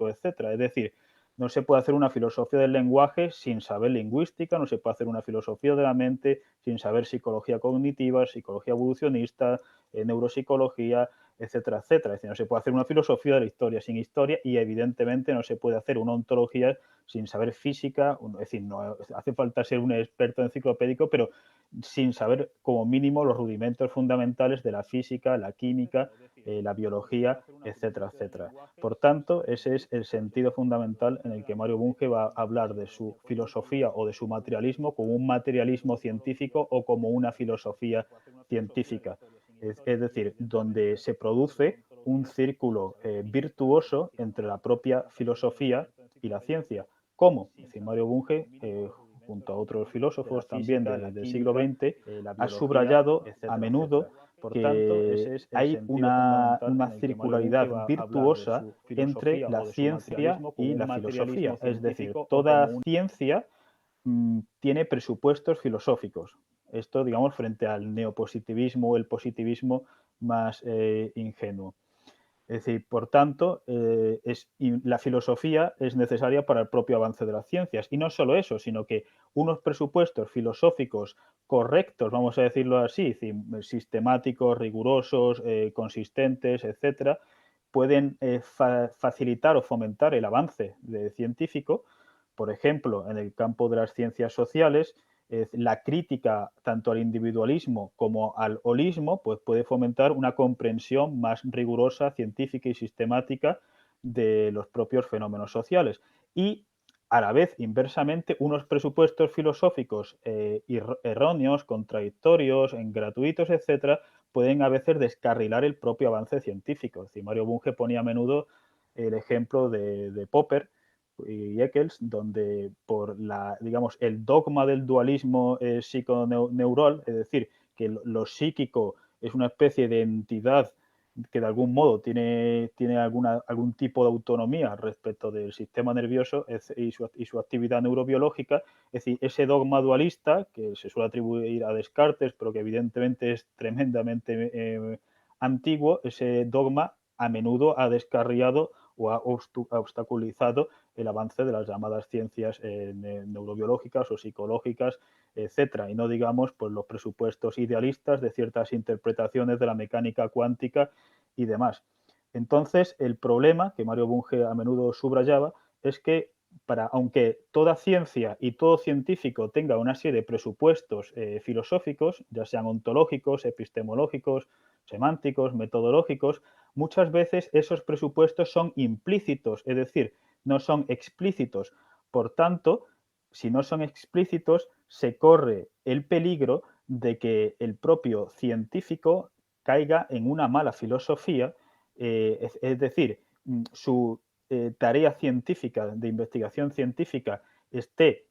etcétera. Es decir, no se puede hacer una filosofía del lenguaje sin saber lingüística, no se puede hacer una filosofía de la mente sin saber psicología cognitiva, psicología evolucionista, neuropsicología, etcétera, etcétera. Es decir, no se puede hacer una filosofía de la historia sin historia y evidentemente no se puede hacer una ontología sin saber física, es decir, no hace falta ser un experto enciclopédico, pero sin saber como mínimo los rudimentos fundamentales de la física, la química, la biología, etcétera, etcétera. Por tanto, ese es el sentido fundamental en el que Mario Bunge va a hablar de su filosofía o de su materialismo como un materialismo científico o como una filosofía científica. Es decir, donde se produce un círculo virtuoso entre la propia filosofía y la ciencia. ¿Cómo? Es decir, Mario Bunge, junto a otros filósofos también del siglo XX, ha subrayado a menudo que hay una circularidad virtuosa entre la ciencia y la filosofía. Es decir, toda ciencia tiene presupuestos filosóficos. Esto, digamos, frente al neopositivismo o el positivismo más ingenuo. Es decir, por tanto, la filosofía es necesaria para el propio avance de las ciencias. Y no solo eso, sino que unos presupuestos filosóficos correctos, vamos a decirlo así, sistemáticos, rigurosos, consistentes, etcétera, pueden facilitar o fomentar el avance científico. Por ejemplo, en el campo de las ciencias sociales, la crítica tanto al individualismo como al holismo pues puede fomentar una comprensión más rigurosa, científica y sistemática de los propios fenómenos sociales. Y a la vez, inversamente, unos presupuestos filosóficos erróneos, contradictorios, gratuitos, etcétera, pueden a veces descarrilar el propio avance científico. Es decir, Mario Bunge ponía a menudo el ejemplo de Popper y Eccles, donde por digamos, el dogma del dualismo psiconeural, es decir, que lo psíquico es una especie de entidad que de algún modo tiene algún tipo de autonomía respecto del sistema nervioso y su actividad neurobiológica, es decir, ese dogma dualista que se suele atribuir a Descartes, pero que evidentemente es tremendamente antiguo, ese dogma a menudo ha descarriado o ha obstaculizado el avance de las llamadas ciencias neurobiológicas o psicológicas, etcétera. Y no digamos pues, los presupuestos idealistas de ciertas interpretaciones de la mecánica cuántica y demás. Entonces, el problema que Mario Bunge a menudo subrayaba es que aunque toda ciencia y todo científico tenga una serie de presupuestos filosóficos, ya sean ontológicos, epistemológicos, semánticos, metodológicos, muchas veces esos presupuestos son implícitos, es decir, no son explícitos. Por tanto, si no son explícitos, se corre el peligro de que el propio científico caiga en una mala filosofía, es decir, su tarea científica, de investigación científica, esté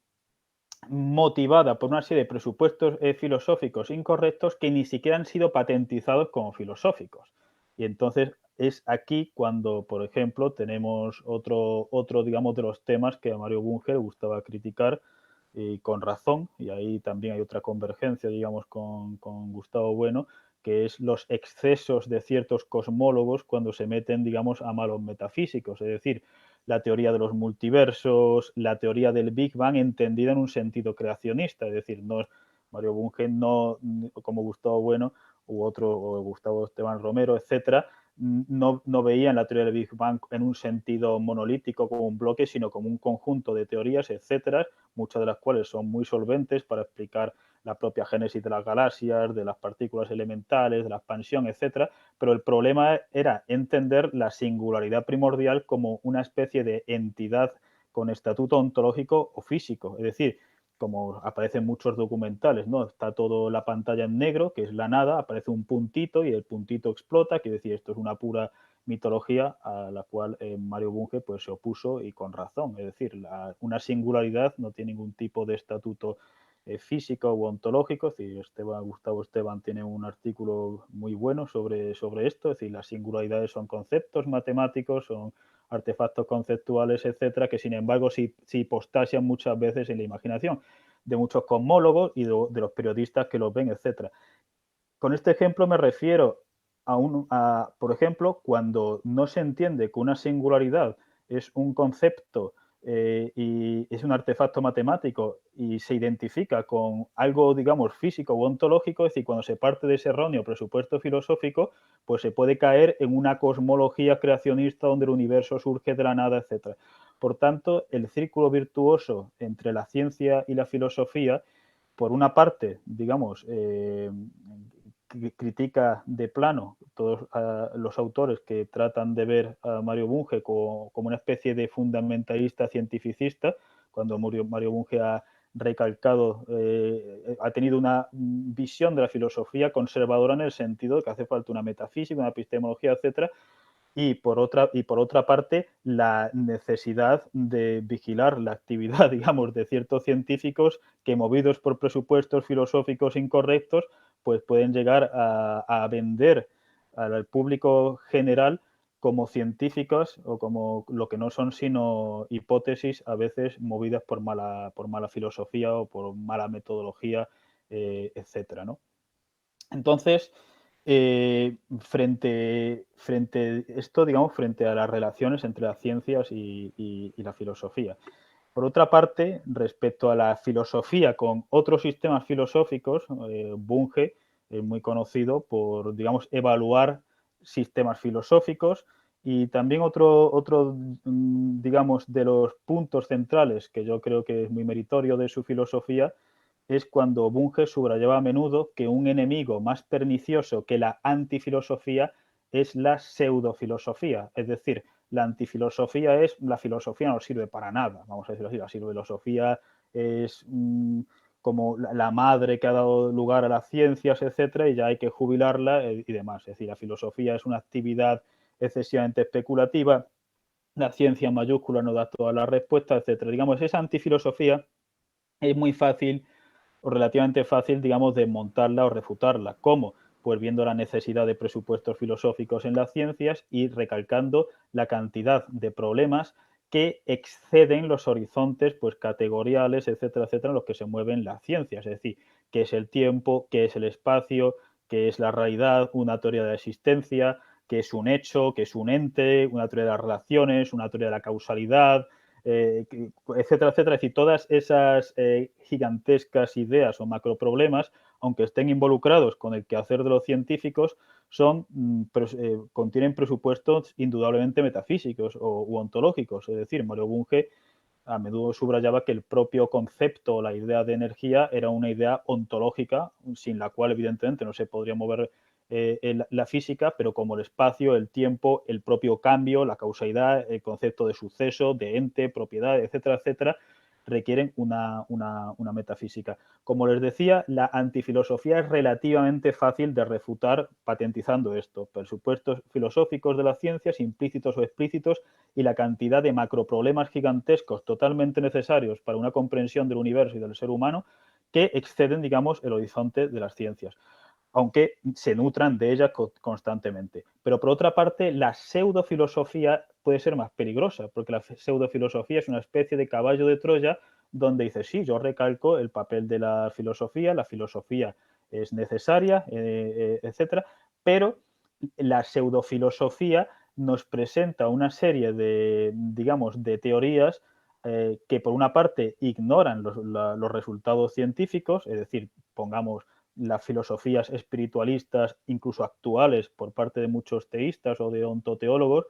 motivada por una serie de presupuestos filosóficos incorrectos que ni siquiera han sido patentizados como filosóficos. Y entonces es aquí cuando, por ejemplo, tenemos otro digamos, de los temas que a Mario Bunge le gustaba criticar, y con razón, y ahí también hay otra convergencia, digamos, con Gustavo Bueno, que es los excesos de ciertos cosmólogos cuando se meten, digamos, a malos metafísicos, es decir, la teoría de los multiversos, la teoría del Big Bang entendida en un sentido creacionista, es decir, no Mario Bunge no, como Gustavo Bueno u otro, o Gustavo Esteban Romero, etcétera, no veían la teoría del Big Bang en un sentido monolítico como un bloque, sino como un conjunto de teorías, etcétera, muchas de las cuales son muy solventes para explicar la propia génesis de las galaxias, de las partículas elementales, de la expansión, etcétera, pero el problema era entender la singularidad primordial como una especie de entidad con estatuto ontológico o físico, es decir, como aparece en muchos documentales, ¿no? Está toda la pantalla en negro, que es la nada, aparece un puntito y el puntito explota, quiere decir, esto es una pura mitología a la cual Mario Bunge pues, se opuso y con razón. Es decir, una singularidad no tiene ningún tipo de estatuto físico u ontológico. Es decir, Gustavo Esteban tiene un artículo muy bueno sobre esto. Es decir, las singularidades son conceptos matemáticos, son artefactos conceptuales, etcétera, que sin embargo se hipostasian muchas veces en la imaginación de muchos cosmólogos y de los periodistas que los ven, etcétera. Con este ejemplo me refiero por ejemplo, cuando no se entiende que una singularidad es un concepto y es un artefacto matemático y se identifica con algo, digamos, físico o ontológico, es decir, cuando se parte de ese erróneo presupuesto filosófico, pues se puede caer en una cosmología creacionista donde el universo surge de la nada, etcétera. Por tanto, el círculo virtuoso entre la ciencia y la filosofía, por una parte, digamos, critica de plano todos los autores que tratan de ver a Mario Bunge como una especie de fundamentalista cientificista, cuando Mario Bunge ha recalcado, ha tenido una visión de la filosofía conservadora en el sentido de que hace falta una metafísica, una epistemología, etcétera, y por otra parte, la necesidad de vigilar la actividad, digamos, de ciertos científicos que, movidos por presupuestos filosóficos incorrectos, pues pueden llegar a vender al público general como científicos o como lo que no son sino hipótesis a veces movidas por mala filosofía o por mala metodología, etcétera, ¿no? Entonces, frente esto, digamos, frente a las relaciones entre las ciencias y la filosofía. Por otra parte, respecto a la filosofía con otros sistemas filosóficos, Bunge es muy conocido por, digamos, evaluar sistemas filosóficos y también otro, digamos, de los puntos centrales que yo creo que es muy meritorio de su filosofía es cuando Bunge subrayaba a menudo que un enemigo más pernicioso que la antifilosofía es la pseudofilosofía. Es decir, la antifilosofía es la filosofía no sirve para nada, vamos a decirlo así. La filosofía es como la madre que ha dado lugar a las ciencias, etcétera, y ya hay que jubilarla y demás. Es decir, la filosofía es una actividad excesivamente especulativa, la ciencia en mayúscula no da todas las respuestas, etcétera. Digamos, esa antifilosofía es muy fácil o relativamente fácil, digamos, desmontarla o refutarla. ¿Cómo? Pues viendo la necesidad de presupuestos filosóficos en las ciencias y recalcando la cantidad de problemas que exceden los horizontes pues, categoriales, etcétera, etcétera, en los que se mueven las ciencias. Es decir, qué es el tiempo, qué es el espacio, qué es la realidad, una teoría de la existencia, qué es un hecho, qué es un ente, una teoría de las relaciones, una teoría de la causalidad, etcétera, etcétera. Es decir, todas esas gigantescas ideas o macroproblemas, aunque estén involucrados con el quehacer de los científicos, contienen presupuestos indudablemente metafísicos u ontológicos. Es decir, Mario Bunge a menudo subrayaba que el propio concepto o la idea de energía era una idea ontológica, sin la cual evidentemente no se podría mover la física, pero como el espacio, el tiempo, el propio cambio, la causalidad, el concepto de suceso, de ente, propiedad, etcétera, etcétera, requieren una metafísica. Como les decía, la antifilosofía es relativamente fácil de refutar patentizando esto, presupuestos filosóficos de las ciencias, implícitos o explícitos, y la cantidad de macroproblemas gigantescos totalmente necesarios para una comprensión del universo y del ser humano que exceden, digamos, el horizonte de las ciencias, aunque se nutran de ellas constantemente. Pero por otra parte, la pseudofilosofía puede ser más peligrosa, porque la pseudofilosofía es una especie de caballo de Troya donde dice, sí, yo recalco el papel de la filosofía es necesaria, etcétera, pero la pseudofilosofía nos presenta una serie de, digamos, de teorías que por una parte ignoran los resultados científicos, es decir, pongamos las filosofías espiritualistas, incluso actuales, por parte de muchos teístas o de ontoteólogos,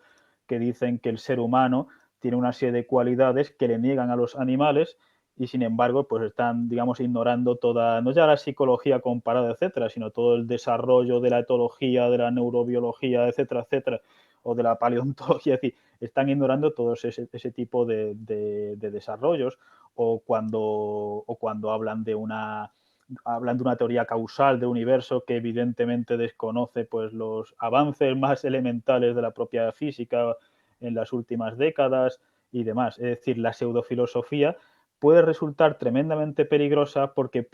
que dicen que el ser humano tiene una serie de cualidades que le niegan a los animales y sin embargo pues están, digamos, ignorando toda, no ya la psicología comparada, etcétera, sino todo el desarrollo de la etología, de la neurobiología, etcétera, etcétera, o de la paleontología, es decir, están ignorando todo ese tipo de desarrollos, o cuando hablan de una teoría causal del universo que evidentemente desconoce pues, los avances más elementales de la propia física en las últimas décadas y demás. Es decir, la pseudofilosofía puede resultar tremendamente peligrosa porque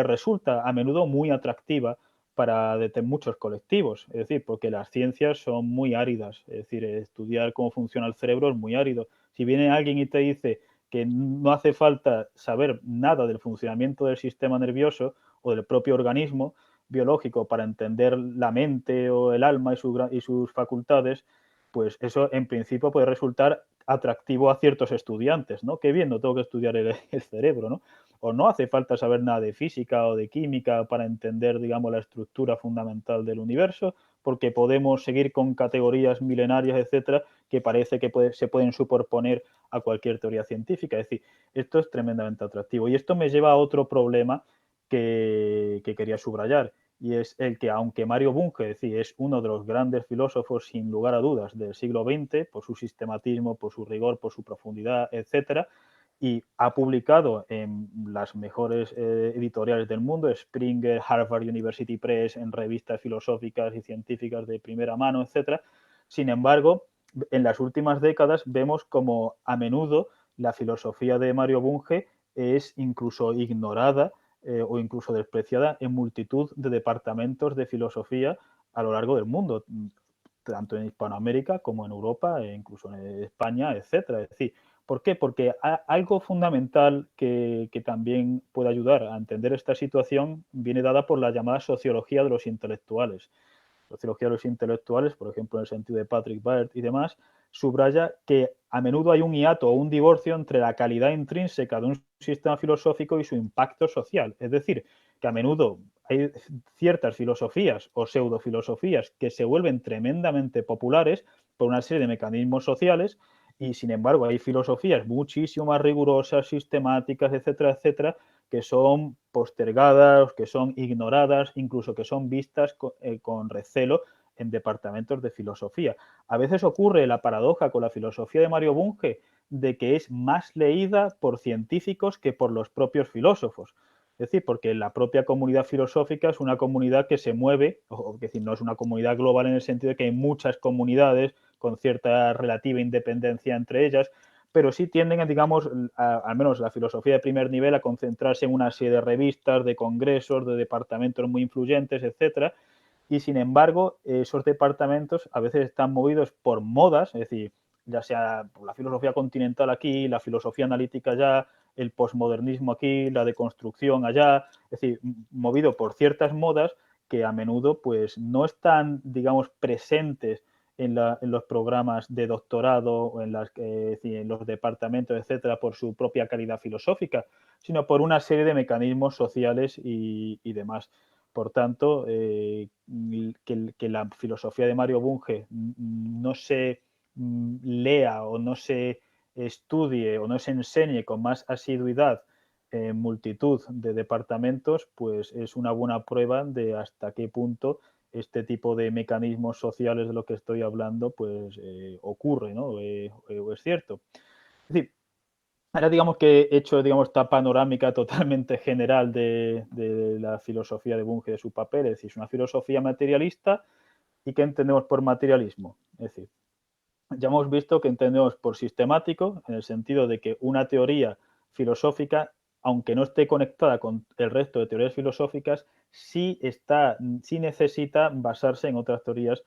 resulta a menudo muy atractiva para muchos colectivos, es decir, porque las ciencias son muy áridas, es decir, estudiar cómo funciona el cerebro es muy árido. Si viene alguien y te dice que no hace falta saber nada del funcionamiento del sistema nervioso o del propio organismo biológico para entender la mente o el alma y sus facultades, pues eso en principio puede resultar atractivo a ciertos estudiantes, ¿no? Qué bien, no tengo que estudiar el cerebro, ¿no? O no hace falta saber nada de física o de química para entender, digamos, la estructura fundamental del universo, porque podemos seguir con categorías milenarias, etcétera, que parece que se pueden superponer a cualquier teoría científica. Es decir, esto es tremendamente atractivo. Y esto me lleva a otro problema que quería subrayar, y es el que, aunque Mario Bunge, es decir, es uno de los grandes filósofos, sin lugar a dudas, del siglo XX, por su sistematismo, por su rigor, por su profundidad, etcétera, y ha publicado en las mejores editoriales del mundo, Springer, Harvard University Press, en revistas filosóficas y científicas de primera mano, etcétera. Sin embargo, en las últimas décadas vemos como a menudo la filosofía de Mario Bunge es incluso ignorada o incluso despreciada en multitud de departamentos de filosofía a lo largo del mundo, tanto en Hispanoamérica como en Europa e incluso en España, etcétera. Es decir, ¿por qué? Porque algo fundamental que también puede ayudar a entender esta situación viene dada por la llamada sociología de los intelectuales. Sociología de los intelectuales, por ejemplo, en el sentido de Patrick Baert y demás, subraya que a menudo hay un hiato o un divorcio entre la calidad intrínseca de un sistema filosófico y su impacto social. Es decir, que a menudo hay ciertas filosofías o pseudofilosofías que se vuelven tremendamente populares por una serie de mecanismos sociales y, sin embargo, hay filosofías muchísimo más rigurosas, sistemáticas, etcétera, etcétera, que son postergadas, que son ignoradas, incluso que son vistas con recelo en departamentos de filosofía. A veces ocurre la paradoja con la filosofía de Mario Bunge de que es más leída por científicos que por los propios filósofos. Es decir, porque la propia comunidad filosófica es una comunidad que se mueve, es decir, no es una comunidad global en el sentido de que hay muchas comunidades con cierta relativa independencia entre ellas, pero sí tienden, digamos, al menos la filosofía de primer nivel, a concentrarse en una serie de revistas, de congresos, de departamentos muy influyentes, etcétera. Y sin embargo, esos departamentos a veces están movidos por modas, es decir, ya sea la filosofía continental aquí, la filosofía analítica allá, el posmodernismo aquí, la deconstrucción allá, es decir, movido por ciertas modas que a menudo pues no están, digamos, presentes en los programas de doctorado o en los departamentos, etcétera, por su propia calidad filosófica, sino por una serie de mecanismos sociales y demás. Por tanto, que la filosofía de Mario Bunge no se lea o no se estudie o no se enseñe con más asiduidad en multitud de departamentos, pues es una buena prueba de hasta qué punto este tipo de mecanismos sociales de lo que estoy hablando, pues ocurre, ¿no? O es cierto. Es decir, ahora digamos que he hecho, digamos, esta panorámica totalmente general de la filosofía de Bunge, de su papel, es decir, es una filosofía materialista. ¿Y qué entendemos por materialismo? Es decir, ya hemos visto que entendemos por sistemático, en el sentido de que una teoría filosófica, aunque no esté conectada con el resto de teorías filosóficas, sí necesita basarse en otras teorías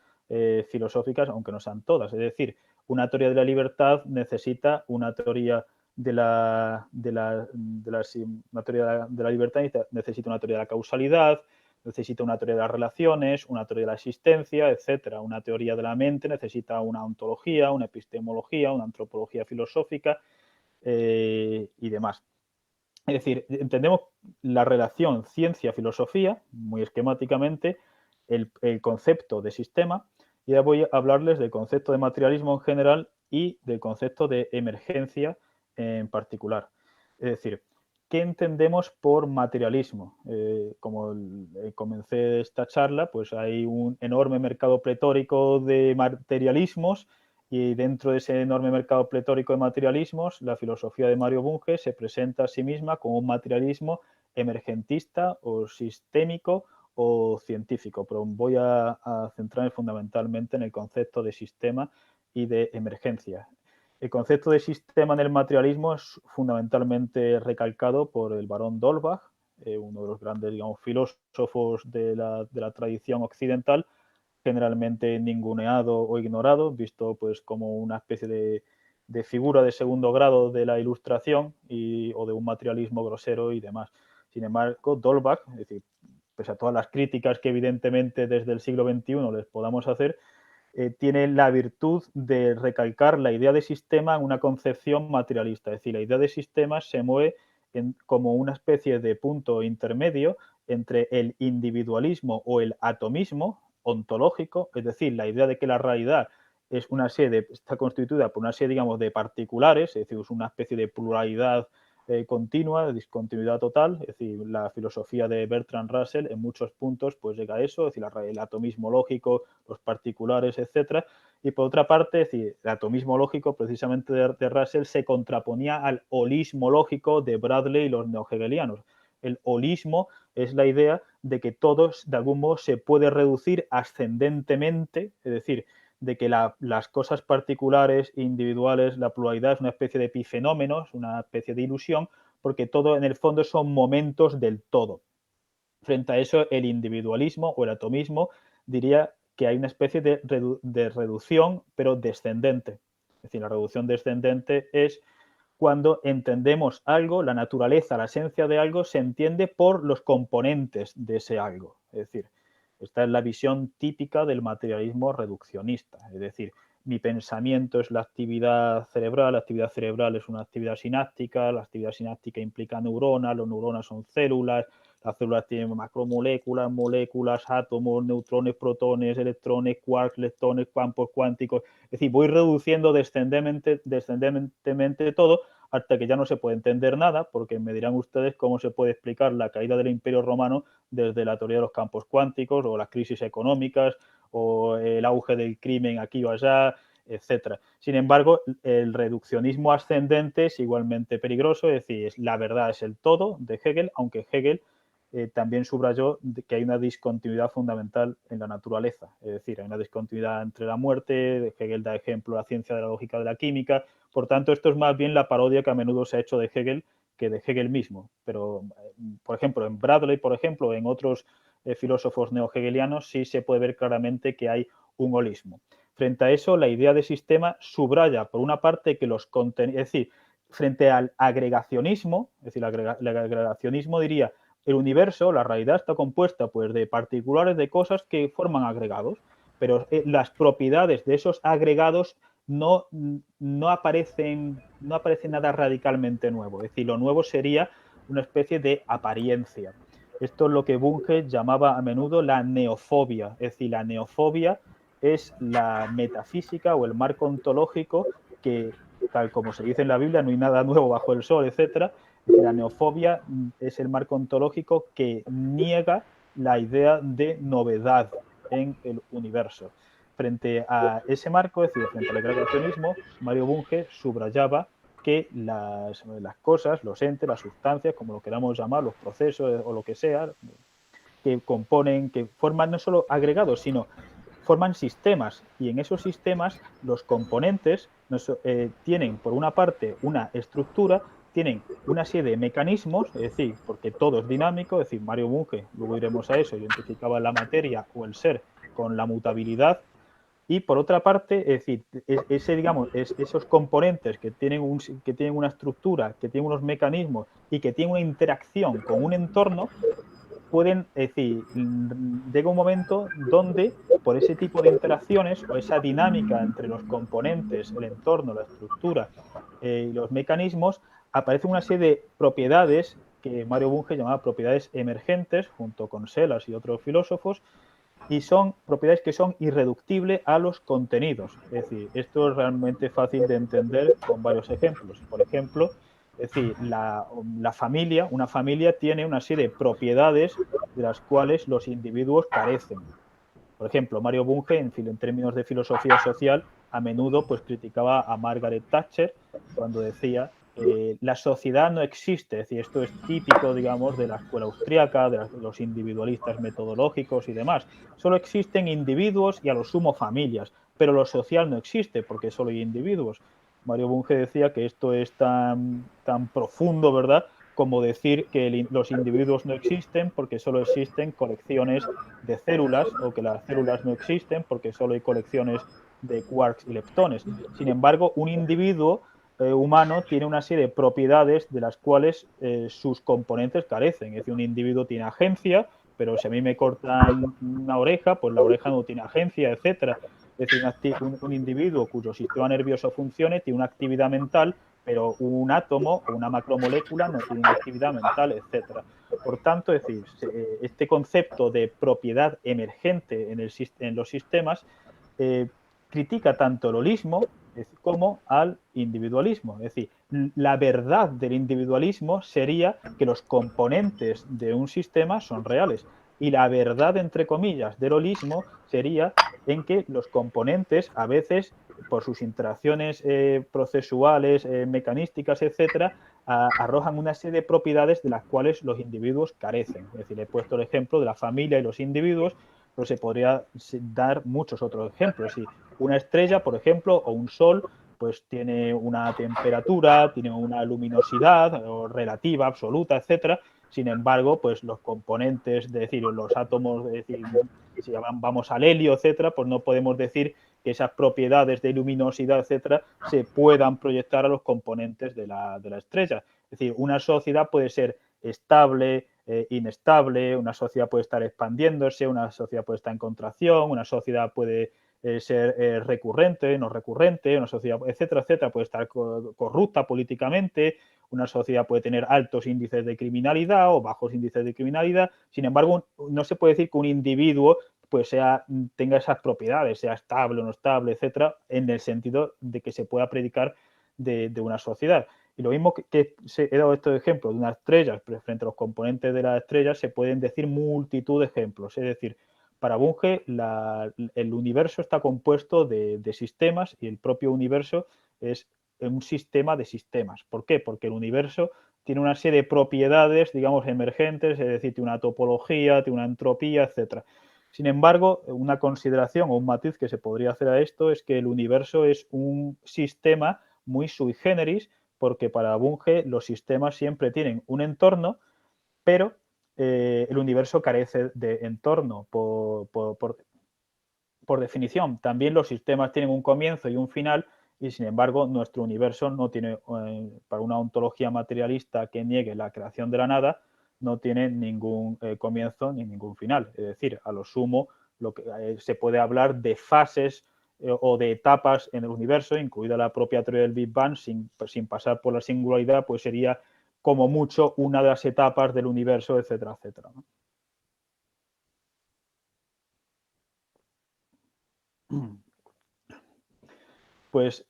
filosóficas, aunque no sean todas. Es decir, una teoría de la libertad necesita una teoría una teoría de la libertad, necesita una teoría de la causalidad, necesita una teoría de las relaciones, una teoría de la existencia, etcétera. Una teoría de la mente necesita una ontología, una epistemología, una antropología filosófica y demás. Es decir, entendemos la relación ciencia-filosofía, muy esquemáticamente, el concepto de sistema, y ahora voy a hablarles del concepto de materialismo en general y del concepto de emergencia en particular. Es decir, ¿qué entendemos por materialismo? Como comencé esta charla, pues hay un enorme mercado pletórico de materialismos y dentro de ese enorme mercado pletórico de materialismos, la filosofía de Mario Bunge se presenta a sí misma como un materialismo emergentista o sistémico o científico, pero voy a centrarme fundamentalmente en el concepto de sistema y de emergencia. El concepto de sistema en el materialismo es fundamentalmente recalcado por el barón d'Holbach, uno de los grandes, digamos, filósofos de la tradición occidental, generalmente ninguneado o ignorado, visto pues como una especie de figura de segundo grado de la ilustración o de un materialismo grosero y demás. Sin embargo, d'Holbach, es decir, pese a todas las críticas que evidentemente desde el siglo XXI les podamos hacer, tiene la virtud de recalcar la idea de sistema en una concepción materialista. Es decir, la idea de sistema se mueve como una especie de punto intermedio entre el individualismo o el atomismo ontológico, es decir, la idea de que la realidad es una serie está constituida por una serie, digamos, de particulares, es decir, es una especie de pluralidad continua, de discontinuidad total, es decir, la filosofía de Bertrand Russell en muchos puntos pues llega a eso, es decir, el atomismo lógico, los particulares, etcétera. Y por otra parte, es decir, el atomismo lógico precisamente de Russell se contraponía al holismo lógico de Bradley y los neohegelianos. El holismo es la idea de que todo de algún modo se puede reducir ascendentemente, es decir, de que las cosas particulares, individuales, la pluralidad es una especie de epifenómenos, una especie de ilusión, porque todo en el fondo son momentos del todo. Frente a eso, el individualismo o el atomismo diría que hay una especie de reducción, pero descendente. Es decir, la reducción descendente es cuando entendemos algo, la naturaleza, la esencia de algo, se entiende por los componentes de ese algo. Es decir, esta es la visión típica del materialismo reduccionista. Es decir, mi pensamiento es la actividad cerebral es una actividad sináptica, la actividad sináptica implica neuronas, las neuronas son células, las células tienen macromoléculas, moléculas, átomos, neutrones, protones, electrones, quarks, leptones, campos cuánticos. Es decir, voy reduciendo descendentemente todo hasta que ya no se puede entender nada, porque me dirán ustedes cómo se puede explicar la caída del Imperio Romano desde la teoría de los campos cuánticos o las crisis económicas o el auge del crimen aquí o allá, etcétera. Sin embargo, el reduccionismo ascendente es igualmente peligroso, es decir, la verdad es el todo de Hegel, aunque Hegel también subrayó que hay una discontinuidad fundamental en la naturaleza, es decir, hay una discontinuidad entre la muerte, Hegel da ejemplo la ciencia de la lógica de la química, por tanto, esto es más bien la parodia que a menudo se ha hecho de Hegel que de Hegel mismo. Pero, por ejemplo, en Bradley, por ejemplo, en otros filósofos neohegelianos, sí se puede ver claramente que hay un holismo. Frente a eso, la idea de sistema subraya, por una parte, que los contenidos, es decir, frente al agregacionismo, es decir, el agregacionismo diría, el universo, la realidad está compuesta pues, de particulares, de cosas que forman agregados, pero las propiedades de esos agregados no aparece nada radicalmente nuevo. Es decir, lo nuevo sería una especie de apariencia. Esto es lo que Bunge llamaba a menudo la neofobia. Es decir, la neofobia es la metafísica o el marco ontológico que, tal como se dice en la Biblia, no hay nada nuevo bajo el sol, etcétera. Es decir, la neofobia es el marco ontológico que niega la idea de novedad en el universo. Frente a ese marco, es decir, frente al agregacionismo, Mario Bunge subrayaba que las cosas, los entes, las sustancias, como lo queramos llamar, los procesos o lo que sea, que componen, que forman no solo agregados, sino forman sistemas. Y en esos sistemas los componentes tienen, por una parte, una estructura, tienen una serie de mecanismos, es decir, porque todo es dinámico, es decir, Mario Bunge, luego iremos a eso, identificaba la materia o el ser con la mutabilidad. Y por otra parte, es decir, esos componentes que tienen una estructura, que tienen unos mecanismos y que tienen una interacción con un entorno, pueden, es decir, llega un momento donde por ese tipo de interacciones o esa dinámica entre los componentes, el entorno, la estructura y los mecanismos, aparece una serie de propiedades que Mario Bunge llamaba propiedades emergentes, junto con Sellars y otros filósofos, y son propiedades que son irreductibles a los contenidos. Es decir, esto es realmente fácil de entender con varios ejemplos. Por ejemplo, es decir, familia, una familia tiene una serie de propiedades de las cuales los individuos carecen. Por ejemplo, Mario Bunge, en términos de filosofía social, a menudo pues, criticaba a Margaret Thatcher cuando decía la sociedad no existe. Es decir, esto es típico, digamos, de la escuela austríaca, de los individualistas metodológicos y demás. Solo existen individuos y a lo sumo familias, pero lo social no existe porque solo hay individuos. Mario Bunge decía que esto es tan profundo, ¿verdad?, como decir que los individuos no existen porque solo existen colecciones de células o que las células no existen porque solo hay colecciones de quarks y leptones. Sin embargo, un individuo humano tiene una serie de propiedades de las cuales sus componentes carecen. Es decir, un individuo tiene agencia, pero si a mí me cortan una oreja, pues la oreja no tiene agencia, etcétera. Es decir, un individuo cuyo sistema nervioso funcione tiene una actividad mental, pero un átomo o una macromolécula no tiene una actividad mental, etcétera. Por tanto, es decir, este concepto de propiedad emergente en los sistemas critica tanto el holismo como al individualismo. Es decir, la verdad del individualismo sería que los componentes de un sistema son reales. Y la verdad, entre comillas, del holismo sería en que los componentes, a veces, por sus interacciones procesuales, mecanísticas, etcétera, arrojan una serie de propiedades de las cuales los individuos carecen. Es decir, he puesto el ejemplo de la familia y los individuos, pero se podría dar muchos otros ejemplos. Si una estrella, por ejemplo, o un sol, pues tiene una temperatura, tiene una luminosidad relativa, absoluta, etcétera. Sin embargo, pues los componentes, es decir, los átomos, es decir, si vamos al helio, etcétera, pues no podemos decir que esas propiedades de luminosidad, etcétera, se puedan proyectar a los componentes de la estrella. Es decir, una sociedad puede ser estable, inestable, una sociedad puede estar expandiéndose, una sociedad puede estar en contracción, una sociedad puede ser recurrente, no recurrente, una sociedad, etcétera, etcétera, puede estar corrupta políticamente, una sociedad puede tener altos índices de criminalidad o bajos índices de criminalidad. Sin embargo, no se puede decir que un individuo pues tenga esas propiedades, sea estable o no estable, etcétera, en el sentido de que se pueda predicar de una sociedad. Y lo mismo que he dado estos ejemplos de unas estrellas, pero frente a los componentes de las estrellas se pueden decir multitud de ejemplos. Es decir, para Bunge el universo está compuesto de sistemas y el propio universo es un sistema de sistemas. ¿Por qué? Porque el universo tiene una serie de propiedades, digamos, emergentes, es decir, tiene una topología, tiene una entropía, etcétera. Sin embargo, una consideración o un matiz que se podría hacer a esto es que el universo es un sistema muy sui generis, porque para Bunge los sistemas siempre tienen un entorno, pero el universo carece de entorno por definición. También los sistemas tienen un comienzo y un final, y sin embargo nuestro universo no tiene, para una ontología materialista que niegue la creación de la nada, no tiene ningún comienzo ni ningún final. Es decir, a lo sumo se puede hablar de fases o de etapas en el universo, incluida la propia teoría del Big Bang, sin pasar por la singularidad, pues sería como mucho una de las etapas del universo, etcétera, etcétera, ¿no? Pues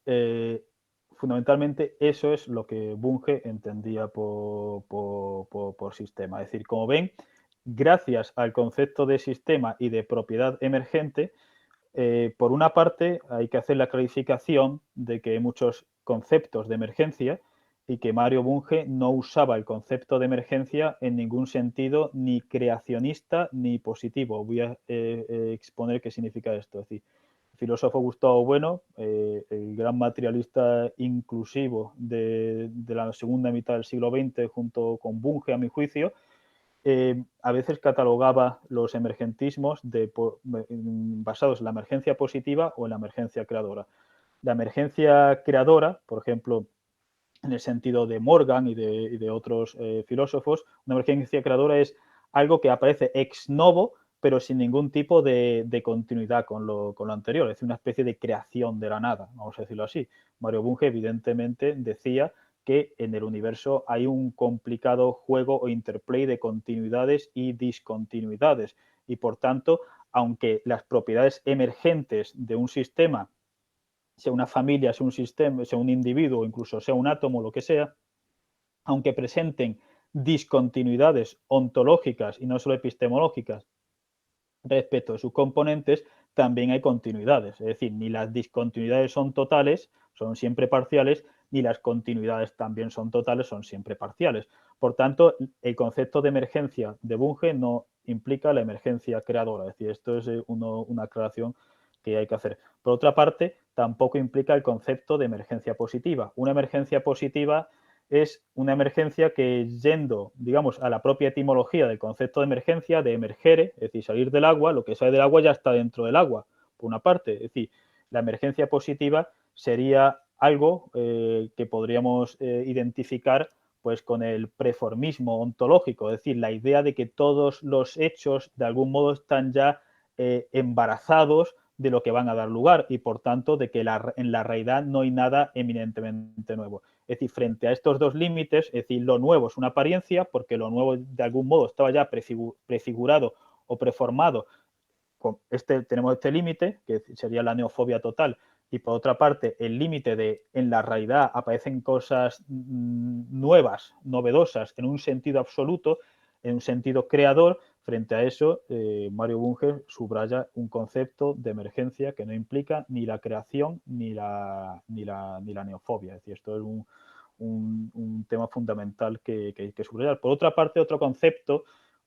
fundamentalmente eso es lo que Bunge entendía por sistema. Es decir, como ven, gracias al concepto de sistema y de propiedad emergente, por una parte hay que hacer la clarificación de que hay muchos conceptos de emergencia y que Mario Bunge no usaba el concepto de emergencia en ningún sentido ni creacionista ni positivo. Voy a exponer qué significa esto. Es decir, filósofo Gustavo Bueno, el gran materialista inclusivo de la segunda mitad del siglo XX, junto con Bunge, a mi juicio, a veces catalogaba los emergentismos basados en la emergencia positiva o en la emergencia creadora. La emergencia creadora, por ejemplo, en el sentido de Morgan y de otros filósofos, una emergencia creadora es algo que aparece ex novo, pero sin ningún tipo de continuidad con lo anterior, es decir, una especie de creación de la nada, vamos a decirlo así. Mario Bunge evidentemente decía que en el universo hay un complicado juego o interplay de continuidades y discontinuidades y por tanto, aunque las propiedades emergentes de un sistema, sea una familia, sea un sistema, sea un individuo, incluso sea un átomo, lo que sea, aunque presenten discontinuidades ontológicas y no solo epistemológicas respecto de sus componentes, también hay continuidades. Es decir, ni las discontinuidades son totales, son siempre parciales, ni las continuidades también son totales, son siempre parciales. Por tanto, el concepto de emergencia de Bunge no implica la emergencia creadora. Es decir, esto es una aclaración que hay que hacer. Por otra parte, tampoco implica el concepto de emergencia positiva. Una emergencia positiva es una emergencia que, yendo, digamos, a la propia etimología del concepto de emergencia, de emergere, es decir, salir del agua, lo que sale del agua ya está dentro del agua, por una parte. Es decir, la emergencia positiva sería algo que podríamos identificar pues con el preformismo ontológico, es decir, la idea de que todos los hechos de algún modo están ya embarazados de lo que van a dar lugar y, por tanto, de que en la realidad no hay nada eminentemente nuevo. Es decir, frente a estos dos límites, es decir, lo nuevo es una apariencia, porque lo nuevo de algún modo estaba ya prefigurado o preformado. Tenemos este límite, que sería la neofobia total, y por otra parte, el límite de en la realidad aparecen cosas nuevas, novedosas, en un sentido absoluto, en un sentido creador. Frente a eso, Mario Bunge subraya un concepto de emergencia que no implica ni la creación ni la neofobia. Es decir, esto es un tema fundamental que hay que subrayar. Por otra parte, otro concepto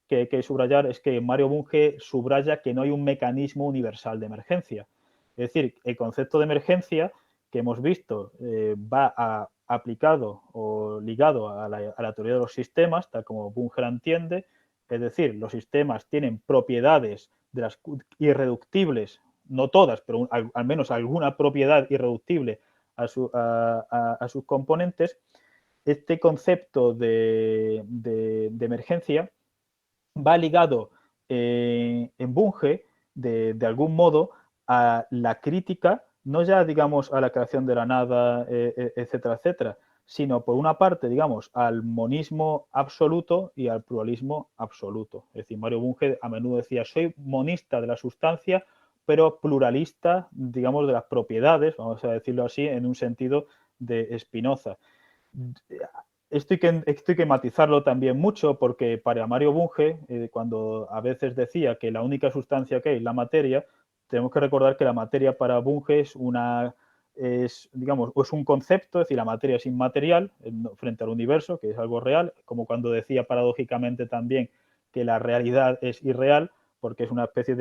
que hay que subrayar es que Mario Bunge subraya que no hay un mecanismo universal de emergencia. Es decir, el concepto de emergencia que hemos visto va aplicado o ligado a la teoría de los sistemas, tal como Bunge la entiende. Es decir, los sistemas tienen propiedades de las irreductibles, no todas, pero al menos alguna propiedad irreductible a sus componentes. Este concepto de emergencia va ligado en Bunge, de algún modo, a la crítica, no ya, digamos, a la creación de la nada, etcétera, etcétera, sino por una parte, digamos, al monismo absoluto y al pluralismo absoluto. Es decir, Mario Bunge a menudo decía, soy monista de la sustancia, pero pluralista, digamos, de las propiedades, vamos a decirlo así, en un sentido de Spinoza. Esto hay que matizarlo también mucho porque para Mario Bunge, cuando a veces decía que la única sustancia que hay es la materia, tenemos que recordar que la materia para Bunge digamos, es un concepto, es decir, la materia es inmaterial frente al universo, que es algo real, como cuando decía paradójicamente también que la realidad es irreal, porque es una especie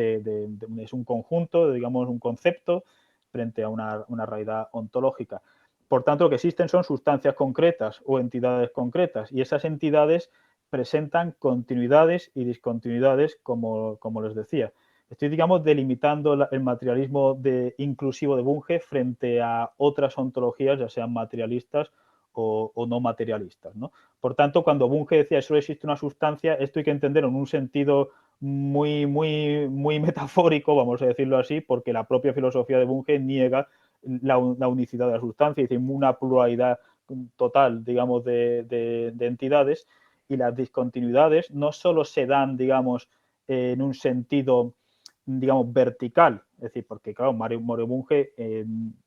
es un conjunto, digamos, un concepto frente a una realidad ontológica. Por tanto, lo que existen son sustancias concretas o entidades concretas y esas entidades presentan continuidades y discontinuidades, como les decía. Estoy, digamos, delimitando el materialismo inclusivo de Bunge frente a otras ontologías, ya sean materialistas o no materialistas, ¿no? Por tanto, cuando Bunge decía que solo existe una sustancia, esto hay que entenderlo en un sentido muy metafórico, vamos a decirlo así, porque la propia filosofía de Bunge niega la unicidad de la sustancia, es decir, una pluralidad total, digamos, de entidades, y las discontinuidades no solo se dan, digamos, en un sentido, digamos, vertical, es decir, porque, claro, Mario Bunge,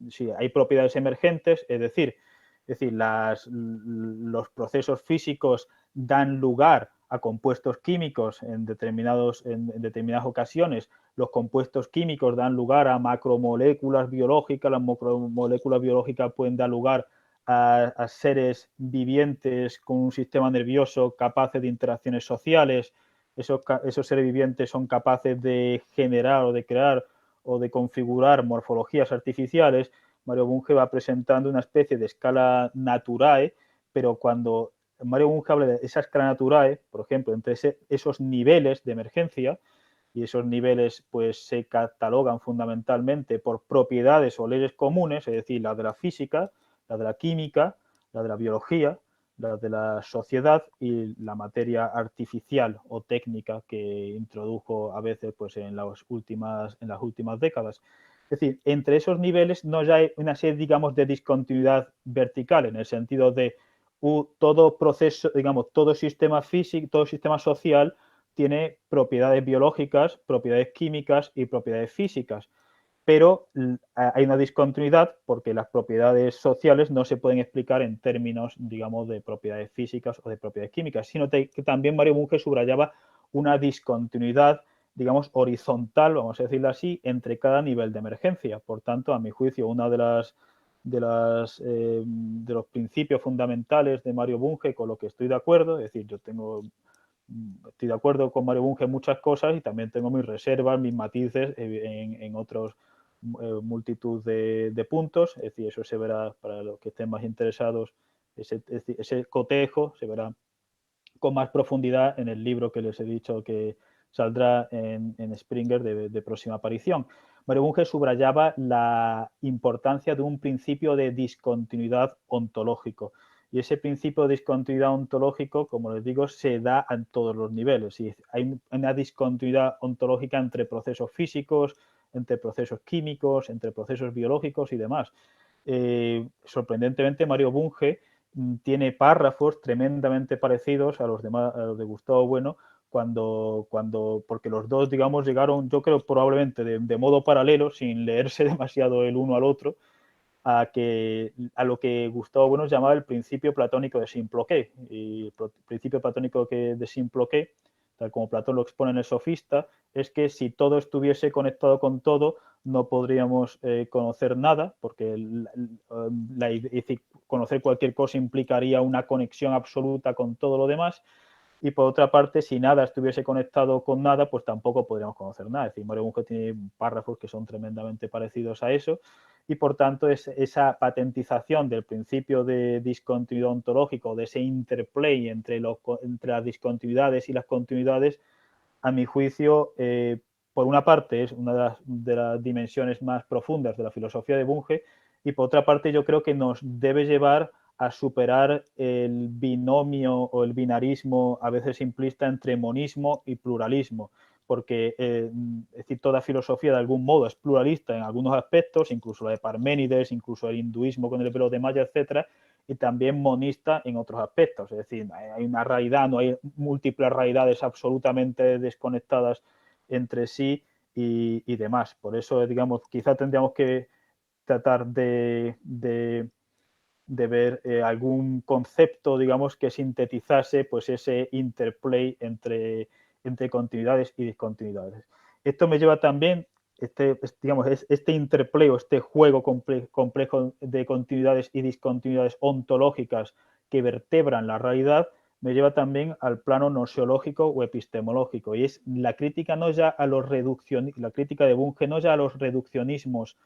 sí, hay propiedades emergentes, es decir, los procesos físicos dan lugar a compuestos químicos en determinadas ocasiones. Los compuestos químicos dan lugar a macromoléculas biológicas, las macromoléculas biológicas pueden dar lugar a seres vivientes con un sistema nervioso capaces de interacciones sociales. Esos seres vivientes son capaces de generar o de crear o de configurar morfologías artificiales. Mario Bunge va presentando una especie de escala naturae, pero cuando Mario Bunge habla de esa escala naturae, por ejemplo, entre esos niveles de emergencia, y esos niveles pues se catalogan fundamentalmente por propiedades o leyes comunes, es decir, la de la física, la de la química, la de la biología, la de la sociedad y la materia artificial o técnica que introdujo a veces pues en las últimas décadas. Es decir, entre esos niveles no ya hay una serie, digamos, de discontinuidad vertical, en el sentido de todo proceso, digamos, todo sistema físico, todo sistema social tiene propiedades biológicas, propiedades químicas y propiedades físicas, pero hay una discontinuidad porque las propiedades sociales no se pueden explicar en términos, digamos, de propiedades físicas o de propiedades químicas, sino que también Mario Bunge subrayaba una discontinuidad, digamos, horizontal, vamos a decirlo así, entre cada nivel de emergencia. Por tanto, a mi juicio, una de los principios fundamentales de Mario Bunge, con lo que estoy de acuerdo, es decir, estoy de acuerdo con Mario Bunge en muchas cosas y también tengo mis reservas, mis matices en otros multitud de puntos. Es decir, eso se verá para los que estén más interesados, ese cotejo se verá con más profundidad en el libro que les he dicho que saldrá en Springer de próxima aparición. Mario Bunge subrayaba la importancia de un principio de discontinuidad ontológico. Y ese principio de discontinuidad ontológico, como les digo, se da a todos los niveles. Y hay una discontinuidad ontológica entre procesos físicos, entre procesos químicos, entre procesos biológicos y demás. Sorprendentemente, Mario Bunge tiene párrafos tremendamente parecidos a los de Gustavo Bueno, porque los dos, digamos, llegaron, yo creo, probablemente de modo paralelo, sin leerse demasiado el uno al otro, a lo que Gustavo Bueno llamaba el principio platónico de Simploqué. Y el principio platónico de Simploqué, tal como Platón lo expone en el Sofista, es que si todo estuviese conectado con todo, no podríamos conocer nada, porque conocer cualquier cosa implicaría una conexión absoluta con todo lo demás. Y por otra parte, si nada estuviese conectado con nada, pues tampoco podríamos conocer nada. Es decir, Mario Bunge tiene párrafos que son tremendamente parecidos a eso, y por tanto esa patentización del principio de discontinuidad ontológico, de ese interplay entre las discontinuidades y las continuidades, a mi juicio, por una parte es una de las dimensiones más profundas de la filosofía de Bunge, y por otra parte yo creo que nos debe llevar a superar el binomio o el binarismo a veces simplista entre monismo y pluralismo, porque es decir, toda filosofía de algún modo es pluralista en algunos aspectos, incluso la de Parménides, incluso el hinduismo con el velo de Maya, etcétera, y también monista en otros aspectos. Es decir, hay una realidad, no hay múltiples realidades absolutamente desconectadas entre sí y demás. Por eso, digamos, quizá tendríamos que tratar de ver algún concepto, digamos, que sintetizase pues ese interplay entre continuidades y discontinuidades. Esto me lleva también, digamos, este interplay o este juego complejo de continuidades y discontinuidades ontológicas que vertebran la realidad, me lleva también al plano noseológico o epistemológico, y es la crítica no ya a los la crítica de Bunge no ya a los reduccionismos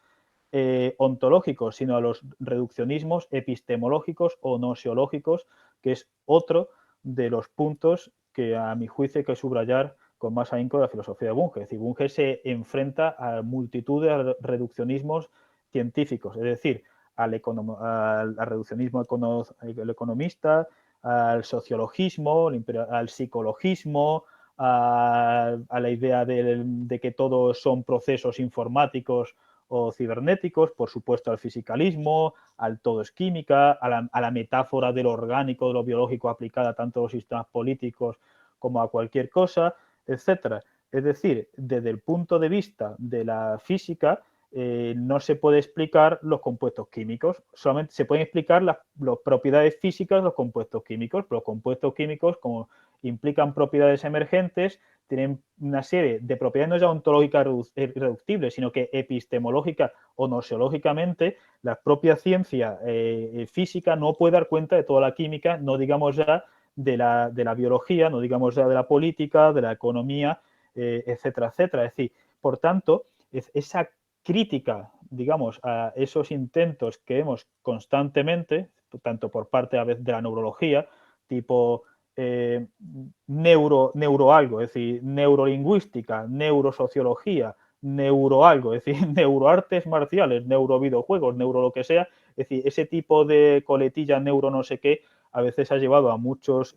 ontológicos, sino a los reduccionismos epistemológicos o noseológicos, que es otro de los puntos que a mi juicio hay que subrayar con más ahínco de la filosofía de Bunge. Es decir, Bunge se enfrenta a multitud de reduccionismos científicos, es decir, al reduccionismo economista, al sociologismo, al psicologismo, a la idea de que todos son procesos informáticos o cibernéticos, por supuesto al fisicalismo, al todo es química, a la metáfora de lo orgánico, de lo biológico aplicada tanto a los sistemas políticos como a cualquier cosa, etcétera. Es decir, desde el punto de vista de la física, no se puede explicar los compuestos químicos, solamente se pueden explicar las propiedades físicas de los compuestos químicos, pero los compuestos químicos, como implican propiedades emergentes, tienen una serie de propiedades no ya ontológicas irreductibles, sino que epistemológica o noseológicamente la propia ciencia física no puede dar cuenta de toda la química, no digamos ya de la biología, no digamos ya de la política, de la economía, etcétera, etcétera. Es decir, por tanto, esa crítica, digamos, a esos intentos que vemos constantemente, tanto por parte a veces de la neurología, tipo neuroalgo, es decir, neurolingüística, neurosociología, neuroalgo, es decir, neuroartes marciales, neurovideojuegos, neuro lo que sea, es decir, ese tipo de coletilla neuro no sé qué a veces ha llevado a muchos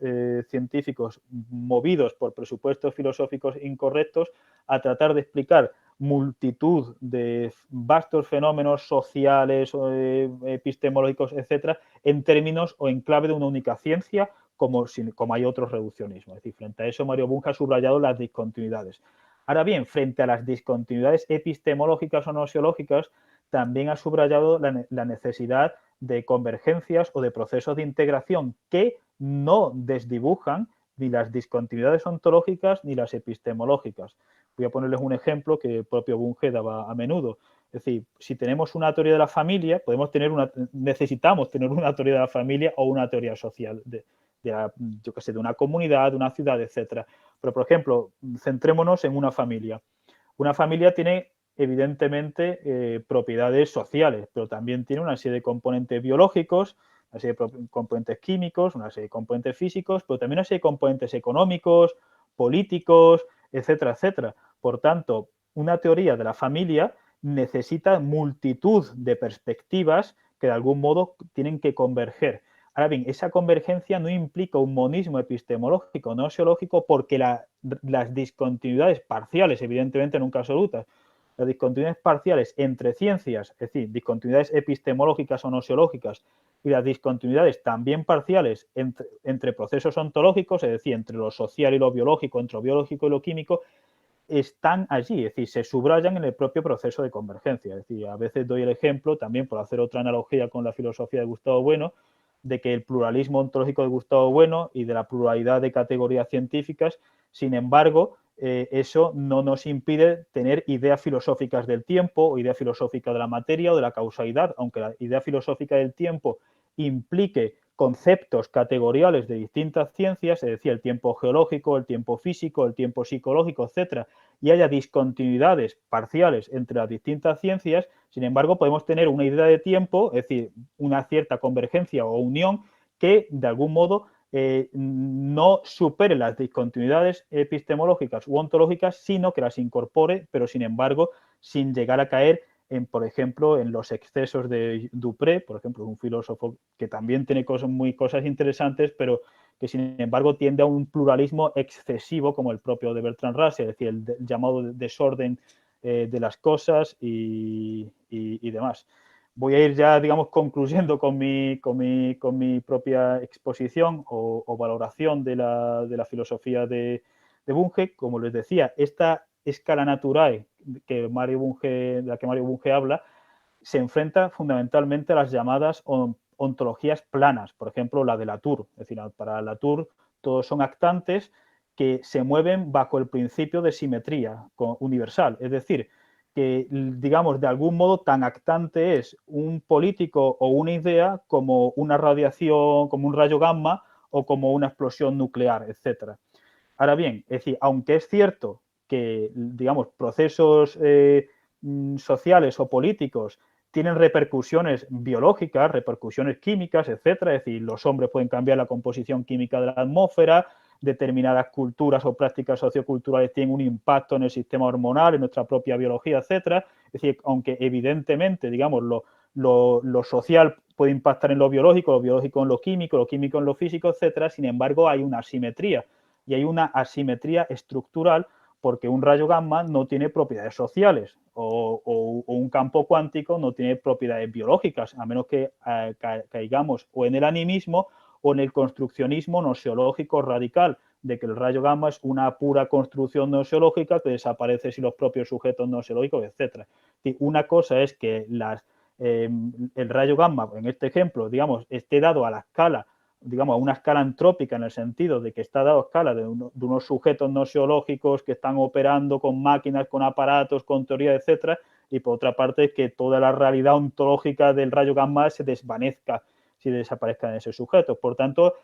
científicos movidos por presupuestos filosóficos incorrectos a tratar de explicar multitud de vastos fenómenos sociales, epistemológicos, etcétera, en términos o en clave de una única ciencia, como hay otros reduccionismos. Es decir, frente a eso, Mario Bunge ha subrayado las discontinuidades. Ahora bien, frente a las discontinuidades epistemológicas o nosiológicas, también ha subrayado la necesidad de convergencias o de procesos de integración que no desdibujan ni las discontinuidades ontológicas ni las epistemológicas. Voy a ponerles un ejemplo que el propio Bunge daba a menudo. Es decir, si tenemos una teoría de la familia, necesitamos tener una teoría de la familia o una teoría social yo qué sé, de una comunidad, de una ciudad, etcétera. Pero, por ejemplo, centrémonos en una familia. Una familia tiene, evidentemente, propiedades sociales, pero también tiene una serie de componentes biológicos, una serie de componentes químicos, una serie de componentes físicos, pero también una serie de componentes económicos, políticos, etcétera, etcétera. Por tanto, una teoría de la familia necesita multitud de perspectivas que de algún modo tienen que converger. Ahora bien, esa convergencia no implica un monismo epistemológico, no noseológico, porque las discontinuidades parciales, evidentemente nunca absolutas, las discontinuidades parciales entre ciencias, es decir, discontinuidades epistemológicas o nosiológicas, y las discontinuidades también parciales entre procesos ontológicos, es decir, entre lo social y lo biológico, entre lo biológico y lo químico, están allí, es decir, se subrayan en el propio proceso de convergencia. Es decir, a veces doy el ejemplo, también por hacer otra analogía con la filosofía de Gustavo Bueno, de que el pluralismo ontológico de Gustavo Bueno y de la pluralidad de categorías científicas, sin embargo, eso no nos impide tener ideas filosóficas del tiempo o ideas filosóficas de la materia o de la causalidad, aunque la idea filosófica del tiempo implique conceptos categoriales de distintas ciencias, es decir, el tiempo geológico, el tiempo físico, el tiempo psicológico, etcétera, y haya discontinuidades parciales entre las distintas ciencias, sin embargo, podemos tener una idea de tiempo, es decir, una cierta convergencia o unión que, de algún modo, no supere las discontinuidades epistemológicas u ontológicas, sino que las incorpore, pero sin embargo, sin llegar a caer en, por ejemplo, en los excesos de Dupré, por ejemplo, un filósofo que también tiene cosas interesantes, pero que sin embargo tiende a un pluralismo excesivo como el propio de Bertrand Russell, es decir, el llamado desorden de las cosas y demás. Voy a ir ya, digamos, concluyendo con mi propia exposición o valoración de la filosofía de Bunge. Como les decía, esta escala natural de la que Mario Bunge habla se enfrenta fundamentalmente a las llamadas ontologías planas, por ejemplo, la de Latour. Es decir, para Latour todos son actantes que se mueven bajo el principio de simetría universal, es decir, que, digamos, de algún modo tan actante es un político o una idea como una radiación, como un rayo gamma o como una explosión nuclear, etcétera. Ahora bien, es decir, aunque es cierto que, digamos, procesos sociales o políticos tienen repercusiones biológicas, repercusiones químicas, etcétera, es decir, los hombres pueden cambiar la composición química de la atmósfera, determinadas culturas o prácticas socioculturales tienen un impacto en el sistema hormonal, en nuestra propia biología, etcétera. Es decir, aunque evidentemente, digamos, lo social puede impactar en lo biológico en lo químico en lo físico, etcétera, sin embargo, hay una asimetría y hay una asimetría estructural porque un rayo gamma no tiene propiedades sociales o un campo cuántico no tiene propiedades biológicas, a menos que caigamos o en el animismo o en el construccionismo noseológico radical, de que el rayo gamma es una pura construcción noseológica que desaparece si los propios sujetos noseológicos, etc. Una cosa es que el rayo gamma, en este ejemplo, digamos, esté dado a la escala, digamos, a una escala antrópica, en el sentido de que está dado a escala de unos sujetos noseológicos que están operando con máquinas, con aparatos, con teoría, etcétera, y por otra parte que toda la realidad ontológica del rayo gamma se desvanezca si desaparezca en ese sujeto. Por tanto,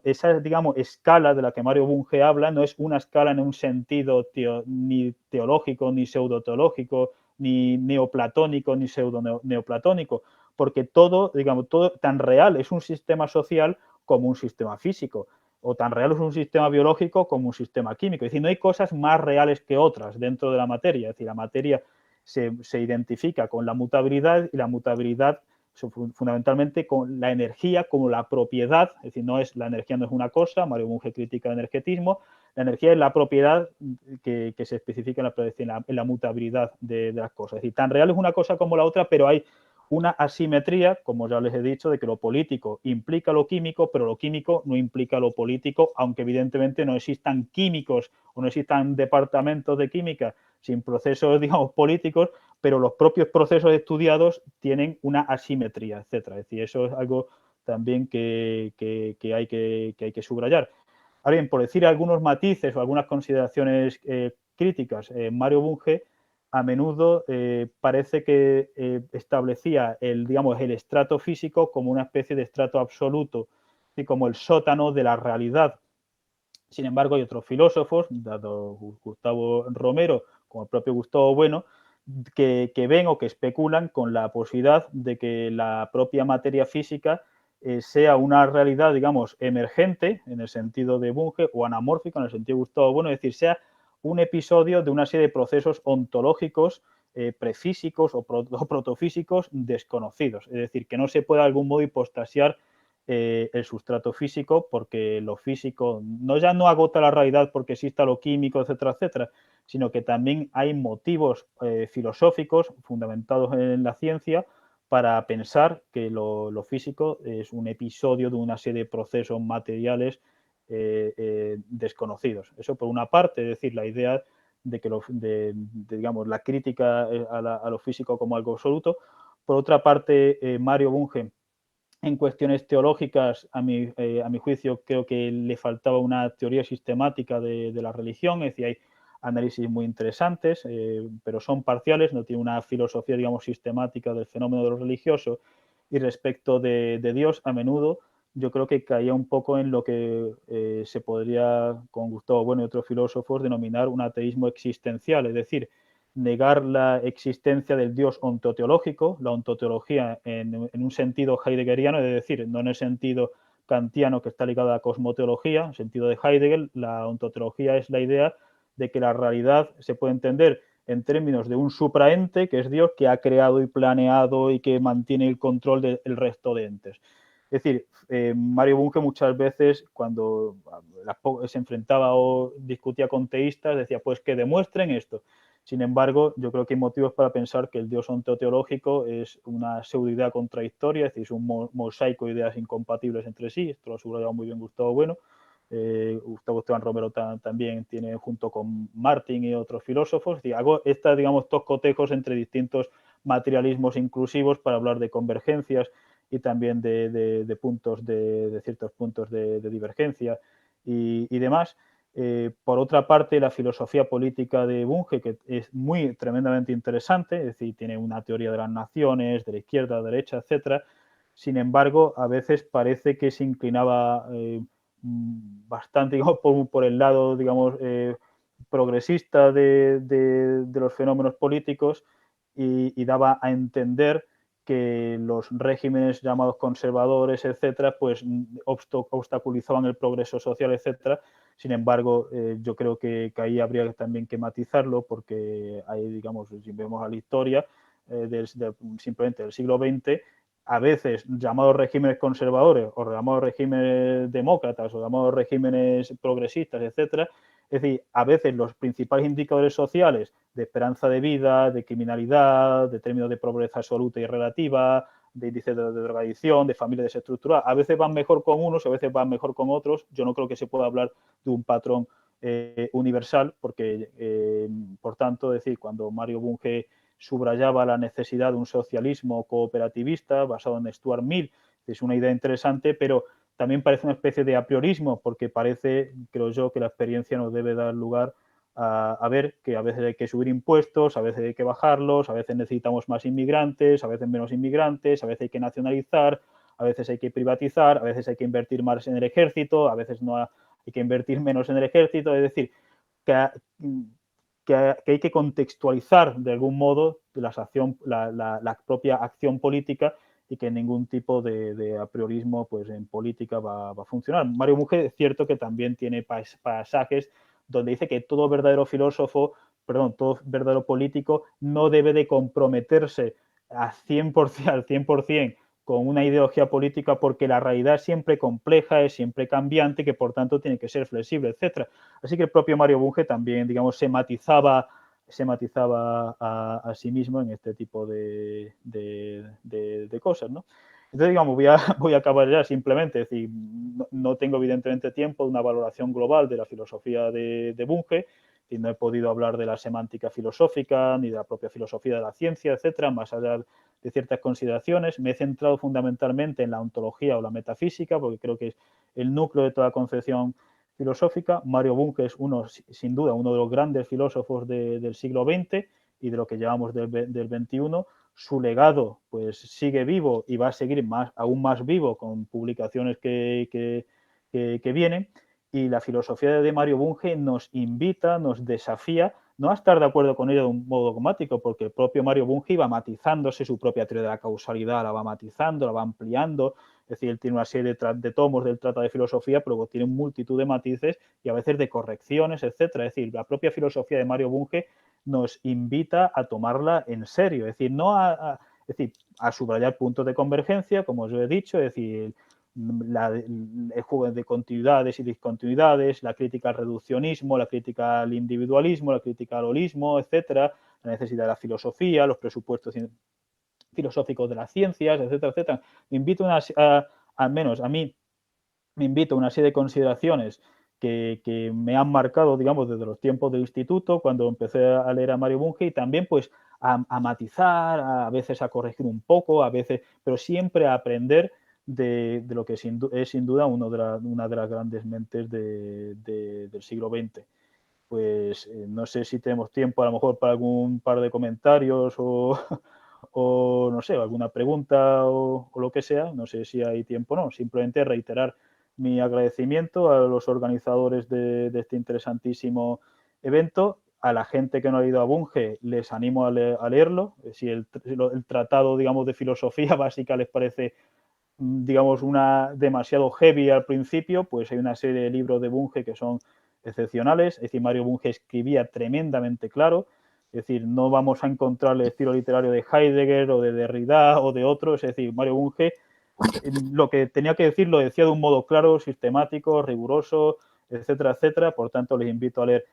esa, digamos, escala de la que Mario Bunge habla no es una escala en un sentido ni teológico, ni pseudoteológico, ni neoplatónico, ni pseudo-neoplatónico, porque todo, digamos, todo tan real es un sistema social como un sistema físico, o tan real es un sistema biológico como un sistema químico. Es decir, no hay cosas más reales que otras dentro de la materia. Es decir, la materia se identifica con la mutabilidad y la mutabilidad fundamentalmente con la energía como la propiedad, es decir, la energía no es una cosa, Mario Bunge critica el energetismo, la energía es la propiedad que se especifica en la mutabilidad de las cosas. Es decir, tan real es una cosa como la otra, pero hay una asimetría, como ya les he dicho, de que lo político implica lo químico, pero lo químico no implica lo político, aunque evidentemente no existan químicos o no existan departamentos de química sin procesos, digamos, políticos, pero los propios procesos estudiados tienen una asimetría, etcétera. Es decir, eso es algo también que hay que subrayar. Ahora bien, por decir algunos matices o algunas consideraciones críticas, Mario Bunge a menudo parece que establecía digamos, el estrato físico como una especie de estrato absoluto y como el sótano de la realidad. Sin embargo, hay otros filósofos, dado Gustavo Romero como el propio Gustavo Bueno, que ven o que especulan con la posibilidad de que la propia materia física sea una realidad, digamos, emergente en el sentido de Bunge o anamórfica en el sentido de Gustavo Bueno, es decir, sea un episodio de una serie de procesos ontológicos prefísicos o protofísicos desconocidos, es decir, que no se pueda de algún modo hipostasiar el sustrato físico, porque lo físico ya no agota la realidad porque exista lo químico, etcétera, etcétera, sino que también hay motivos filosóficos fundamentados en la ciencia para pensar que lo físico es un episodio de una serie de procesos materiales desconocidos. Eso por una parte, es decir, la idea de que digamos, la crítica a lo físico como algo absoluto. Por otra parte, Mario Bunge, en cuestiones teológicas, a mi juicio, creo que le faltaba una teoría sistemática de la religión, es decir, hay análisis muy interesantes, pero son parciales, no tiene una filosofía, digamos, sistemática del fenómeno de lo religioso, y respecto de Dios, a menudo yo creo que caía un poco en lo que se podría, con Gustavo Bueno y otros filósofos, denominar un ateísmo existencial, es decir, negar la existencia del Dios ontoteológico, la ontoteología en un sentido heideggeriano, es decir, no en el sentido kantiano que está ligado a la cosmoteología, en el sentido de Heidegger, la ontoteología es la idea de que la realidad se puede entender en términos de un supraente, que es Dios, que ha creado y planeado y que mantiene el control del resto de entes. Es decir, Mario Bunge muchas veces cuando se enfrentaba o discutía con teístas decía, pues que demuestren esto. Sin embargo, yo creo que hay motivos para pensar que el Dios ontoteológico es una pseudoidea contradictoria, es decir, es un mosaico de ideas incompatibles entre sí. Esto lo ha subrayado muy bien Gustavo Bueno. Gustavo Esteban Romero también tiene, junto con Martin y otros filósofos, y hago digamos, estos cotejos entre distintos materialismos inclusivos para hablar de convergencias y también de puntos, de ciertos puntos de divergencia y demás. Por otra parte, la filosofía política de Bunge, que es muy tremendamente interesante, es decir, tiene una teoría de las naciones, de la izquierda, de la derecha, etcétera. Sin embargo, a veces parece que se inclinaba bastante, digamos, por el lado, digamos, progresista de los fenómenos políticos y daba a entender que los regímenes llamados conservadores, etcétera, pues obstaculizaban el progreso social, etcétera. Sin embargo, yo creo que ahí habría también que matizarlo porque hay, digamos, si vemos a la historia simplemente del siglo XX, a veces llamados regímenes conservadores o llamados regímenes demócratas o llamados regímenes progresistas, etcétera. Es decir, a veces los principales indicadores sociales de esperanza de vida, de criminalidad, de términos de pobreza absoluta y relativa, de índice de drogadicción, de familia desestructurada, a veces van mejor con unos, a veces van mejor con otros. Yo no creo que se pueda hablar de un patrón universal, porque, por tanto, es decir, cuando Mario Bunge subrayaba la necesidad de un socialismo cooperativista basado en Stuart Mill, es una idea interesante, pero también parece una especie de apriorismo, porque parece, creo yo, que la experiencia nos debe dar lugar a ver que a veces hay que subir impuestos, a veces hay que bajarlos, a veces necesitamos más inmigrantes, a veces menos inmigrantes, a veces hay que nacionalizar, a veces hay que privatizar, a veces hay que invertir más en el ejército, a veces no hay que invertir menos en el ejército, es decir, que, que hay que contextualizar de algún modo la propia acción política y que ningún tipo de apriorismo pues, en política va a funcionar. Mario Bunge es cierto que también tiene pasajes donde dice que todo verdadero filósofo, perdón, todo verdadero político no debe de comprometerse al 100% con una ideología política porque la realidad es siempre compleja, es siempre cambiante, que por tanto tiene que ser flexible, etcétera. Así que el propio Mario Bunge también, digamos, se matizaba a sí mismo en este tipo de cosas, ¿no? Entonces, digamos, voy a acabar ya simplemente, es decir, no tengo evidentemente tiempo de una valoración global de la filosofía de Bunge, y no he podido hablar de la semántica filosófica ni de la propia filosofía de la ciencia, etcétera, más allá de ciertas consideraciones. Me he centrado fundamentalmente en la ontología o la metafísica, porque creo que es el núcleo de toda concepción filosófica. Mario Bunge es sin duda, uno de los grandes filósofos del siglo XX y de lo que llevamos del XXI. Su legado pues sigue vivo y va a seguir aún más vivo con publicaciones que vienen. Y la filosofía de Mario Bunge nos invita, nos desafía, no a estar de acuerdo con ella de un modo dogmático, porque el propio Mario Bunge iba matizándose su propia teoría de la causalidad, la va matizando, la va ampliando. Es decir, él tiene una serie de tomos del Tratado de Filosofía, pero tiene multitud de matices y a veces de correcciones, etcétera. Es decir, la propia filosofía de Mario Bunge nos invita a tomarla en serio, es decir, no es decir, a subrayar puntos de convergencia, como os he dicho, es decir, el juego de continuidades y discontinuidades, la crítica al reduccionismo, la crítica al individualismo, la crítica al holismo, etcétera, la necesidad de la filosofía, los presupuestos filosóficos de las ciencias, etcétera, etcétera. Me invito al menos a mí, me invito a una serie de consideraciones que me han marcado, digamos, desde los tiempos del instituto, cuando empecé a leer a Mario Bunge, y también pues a matizar, a veces a corregir un poco, a veces, pero siempre a aprender de lo que es sin duda una de las grandes mentes del siglo XX. Pues no sé si tenemos tiempo a lo mejor para algún par de comentarios o no sé, alguna pregunta o lo que sea, no sé si hay tiempo o no, simplemente reiterar mi agradecimiento a los organizadores de este interesantísimo evento, a la gente que no ha ido a Bunge, les animo a leerlo, si el tratado, digamos, de filosofía básica les parece, digamos, demasiado heavy al principio, pues hay una serie de libros de Bunge que son excepcionales, es decir, Mario Bunge escribía tremendamente claro, es decir, no vamos a encontrar el estilo literario de Heidegger o de Derrida o de otros, es decir, Mario Bunge lo que tenía que decir lo decía de un modo claro, sistemático, riguroso, etcétera, etcétera. Por tanto, les invito a leer,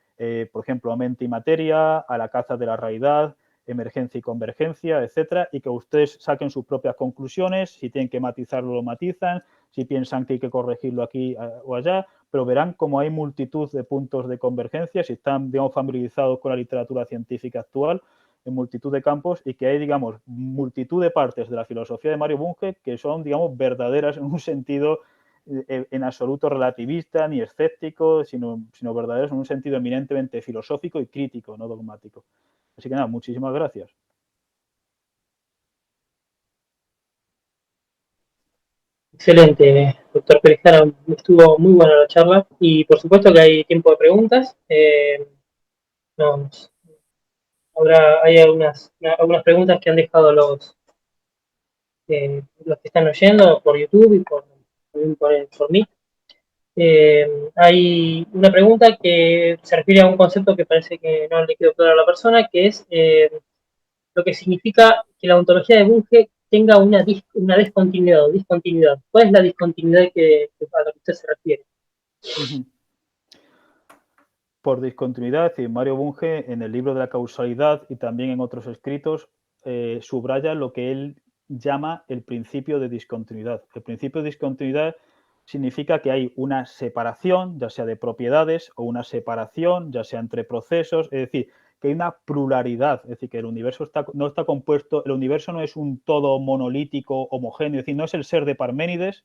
por ejemplo, A Mente y Materia, A la caza de la realidad, Emergencia y Convergencia, etcétera, y que ustedes saquen sus propias conclusiones, si tienen que matizarlo, lo matizan, si piensan que hay que corregirlo aquí o allá, pero verán como hay multitud de puntos de convergencia, si están, digamos, familiarizados con la literatura científica actual, en multitud de campos y que hay, digamos, multitud de partes de la filosofía de Mario Bunge que son, digamos, verdaderas en un sentido en absoluto relativista ni escéptico, sino verdaderas en un sentido eminentemente filosófico y crítico, no dogmático. Así que nada, muchísimas gracias. Excelente, doctor Perejara, estuvo muy buena la charla y por supuesto que hay tiempo de preguntas. Nos, hay algunas preguntas que han dejado los que están oyendo por YouTube y por mí. Hay una pregunta que se refiere a un concepto que parece que no le quedó claro a la persona, que es lo que significa que la ontología de Bunge tenga una descontinuidad o discontinuidad. ¿Cuál es la discontinuidad a la que usted se refiere? Por discontinuidad, es decir, Mario Bunge en el libro de la causalidad y también en otros escritos subraya lo que él llama el principio de discontinuidad. El principio de discontinuidad significa que hay una separación, ya sea de propiedades, o una separación, ya sea entre procesos, es decir, que hay una pluralidad, es decir, que el universo no está compuesto, el universo no es un todo monolítico, homogéneo, es decir, no es el ser de Parménides,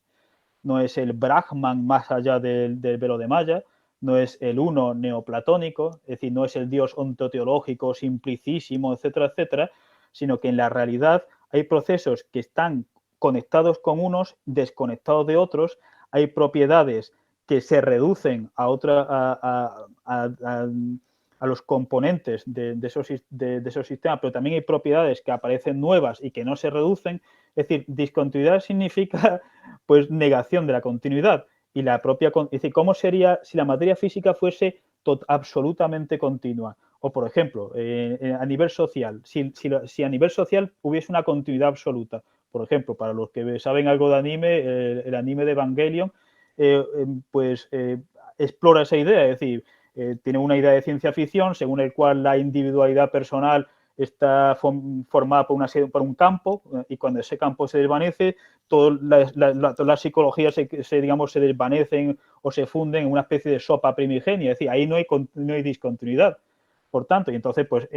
no es el Brahman más allá del velo de Maya, no es el uno neoplatónico, es decir, no es el Dios ontoteológico, simplicísimo, etcétera, etcétera, sino que en la realidad hay procesos que están conectados con unos, desconectados de otros, hay propiedades que se reducen a los componentes de esos sistemas, pero también hay propiedades que aparecen nuevas y que no se reducen. Es decir, discontinuidad significa pues negación de la continuidad y la propia, es decir, ¿cómo sería si la materia física fuese absolutamente continua? O, por ejemplo, a nivel social, si a nivel social hubiese una continuidad absoluta, por ejemplo, para los que saben algo de anime, el anime de Evangelion, pues explora esa idea, es decir, tiene una idea de ciencia ficción según el cual la individualidad personal está formada por un campo y cuando ese campo se desvanece, todas las psicologías digamos, se desvanecen o se funden en una especie de sopa primigenia, es decir, ahí no hay discontinuidad. Por tanto, y entonces, pues,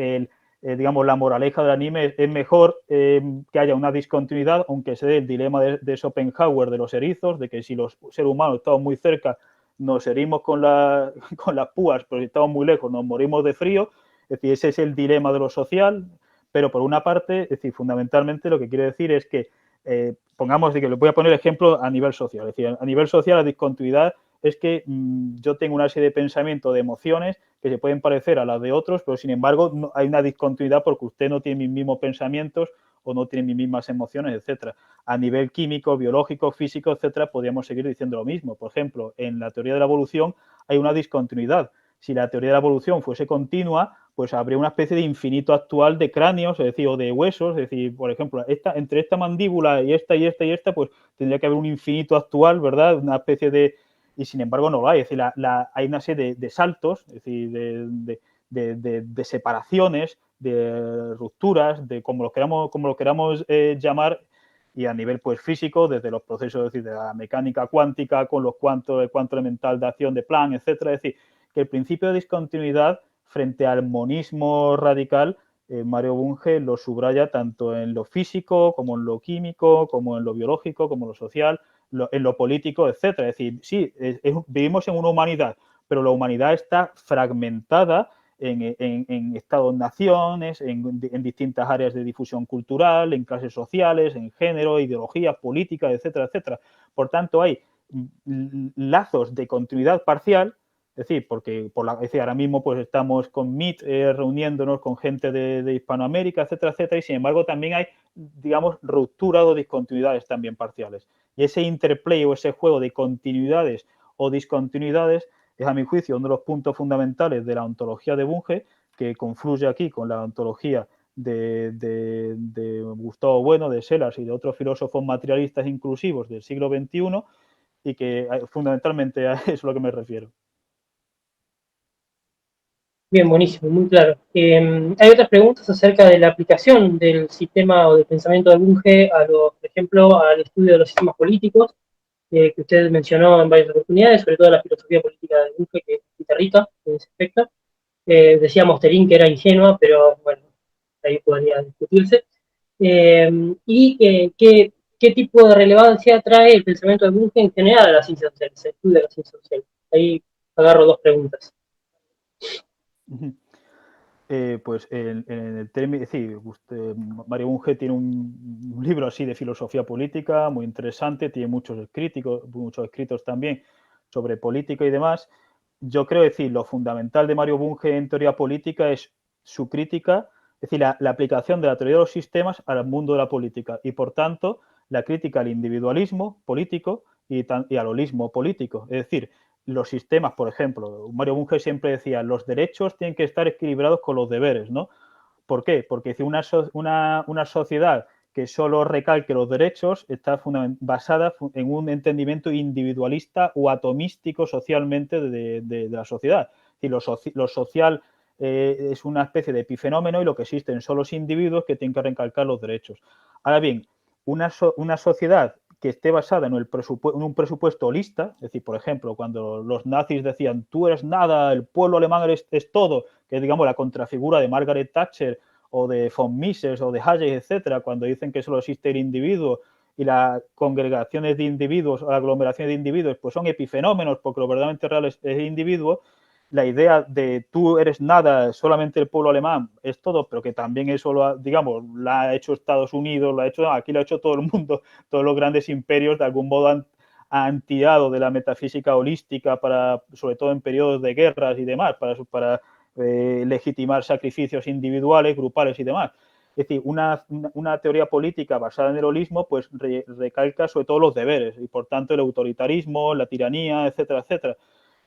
digamos, la moraleja del anime es mejor que haya una discontinuidad, aunque se dé el dilema de Schopenhauer de los erizos, de que si los seres humanos estamos muy cerca, nos herimos con las púas, pero si estamos muy lejos, nos morimos de frío. Es decir, ese es el dilema de lo social, pero por una parte, es decir, fundamentalmente lo que quiere decir es que, pongamos, que le voy a poner ejemplo a nivel social, es decir, a nivel social la discontinuidad es que yo tengo una serie de pensamientos, de emociones que se pueden parecer a las de otros, pero sin embargo no, hay una discontinuidad porque usted no tiene mis mismos pensamientos o no tiene mis mismas emociones, etcétera. A nivel químico, biológico, físico, etcétera, podríamos seguir diciendo lo mismo. Por ejemplo, en la teoría de la evolución hay una discontinuidad. Si la teoría de la evolución fuese continua, pues habría una especie de infinito actual de cráneos, es decir, o de huesos, es decir, por ejemplo, entre esta mandíbula y esta y esta y esta, pues tendría que haber un infinito actual, ¿verdad? Una especie de... Y sin embargo no lo hay, es decir, hay una serie de saltos, es decir, de separaciones, de rupturas, de como lo queramos llamar, y a nivel pues físico, desde los procesos, es decir, de la mecánica cuántica con los cuantos, el cuanto elemental de acción de Planck, etcétera. Es decir, que el principio de discontinuidad frente al monismo radical, Mario Bunge lo subraya tanto en lo físico, como en lo químico, como en lo biológico, como en lo social, en lo político, etcétera. Es decir, sí, vivimos en una humanidad, pero la humanidad está fragmentada en estados-naciones, en distintas áreas de difusión cultural, en clases sociales, en género, ideologías, políticas, etcétera, etcétera. Por tanto, hay lazos de continuidad parcial. Es decir, porque es decir, ahora mismo pues estamos con Meet reuniéndonos con gente de Hispanoamérica, etcétera, etcétera, y sin embargo también hay, digamos, rupturas o discontinuidades también parciales. Y ese interplay o ese juego de continuidades o discontinuidades es, a mi juicio, uno de los puntos fundamentales de la ontología de Bunge, que confluye aquí con la ontología de Gustavo Bueno, de Sellars y de otros filósofos materialistas inclusivos del siglo XXI, y que fundamentalmente a eso es a lo que me refiero. Bien, buenísimo, muy claro. Hay otras preguntas acerca de la aplicación del sistema o del pensamiento de Bunge por ejemplo, al estudio de los sistemas políticos, que usted mencionó en varias oportunidades, sobre todo la filosofía política de Bunge, que es bastante rica en ese aspecto. Decía Mosterín que era ingenua, pero bueno, ahí podría discutirse. ¿Qué tipo de relevancia trae el pensamiento de Bunge en general a las ciencias sociales, el estudio de las ciencias sociales? Ahí agarro dos preguntas. Pues en el término, es decir, Mario Bunge tiene un libro así de filosofía política muy interesante, tiene muchos escritos también sobre política y demás. Yo creo decir, lo fundamental de Mario Bunge en teoría política es su crítica, es decir, la aplicación de la teoría de los sistemas al mundo de la política y, por tanto, la crítica al individualismo político y al holismo político. Es decir, los sistemas, por ejemplo, Mario Bunge siempre decía, los derechos tienen que estar equilibrados con los deberes, ¿no? ¿Por qué? Porque si una sociedad que solo recalque los derechos está basada en un entendimiento individualista o atomístico socialmente de la sociedad. Y lo social es una especie de epifenómeno y lo que existen son los individuos que tienen que recalcar los derechos. Ahora bien, una sociedad que esté basada en un presupuesto holista, es decir, por ejemplo, cuando los nazis decían tú eres nada, el pueblo alemán es todo, que es, digamos, la contrafigura de Margaret Thatcher o de von Mises o de Hayek, etcétera, cuando dicen que solo existe el individuo y las congregaciones de individuos o aglomeraciones de individuos pues son epifenómenos porque lo verdaderamente real es el individuo, la idea de tú eres nada, solamente el pueblo alemán es todo, pero que también eso digamos, la ha hecho Estados Unidos, aquí lo ha hecho todo el mundo, todos los grandes imperios de algún modo han tirado de la metafísica holística sobre todo en periodos de guerras y demás, para legitimar sacrificios individuales, grupales y demás. Es decir, una teoría política basada en el holismo pues recalca sobre todo los deberes y por tanto el autoritarismo, la tiranía, etcétera, etcétera.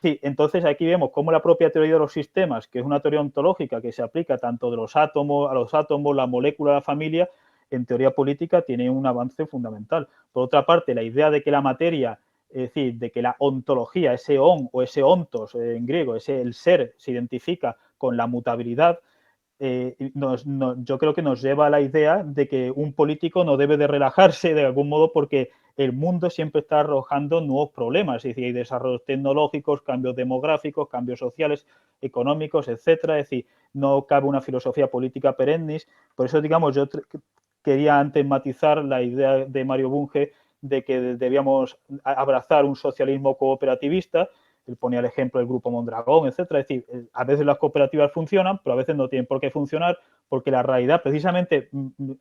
Sí, entonces aquí vemos cómo la propia teoría de los sistemas, que es una teoría ontológica que se aplica tanto de los átomos, a los átomos, la molécula, la familia, en teoría política tiene un avance fundamental. Por otra parte, la idea de que la materia, es decir, de que la ontología, ese on o ese ontos en griego, el ser, se identifica con la mutabilidad, yo creo que nos lleva a la idea de que un político no debe de relajarse de algún modo porque el mundo siempre está arrojando nuevos problemas, es decir, hay desarrollos tecnológicos, cambios demográficos, cambios sociales, económicos, etcétera, es decir, no cabe una filosofía política perennis, por eso, digamos, yo quería antes matizar la idea de Mario Bunge de que debíamos abrazar un socialismo cooperativista. Él ponía el ejemplo del Grupo Mondragón, etcétera. Es decir, a veces las cooperativas funcionan, pero a veces no tienen por qué funcionar, porque la realidad, precisamente,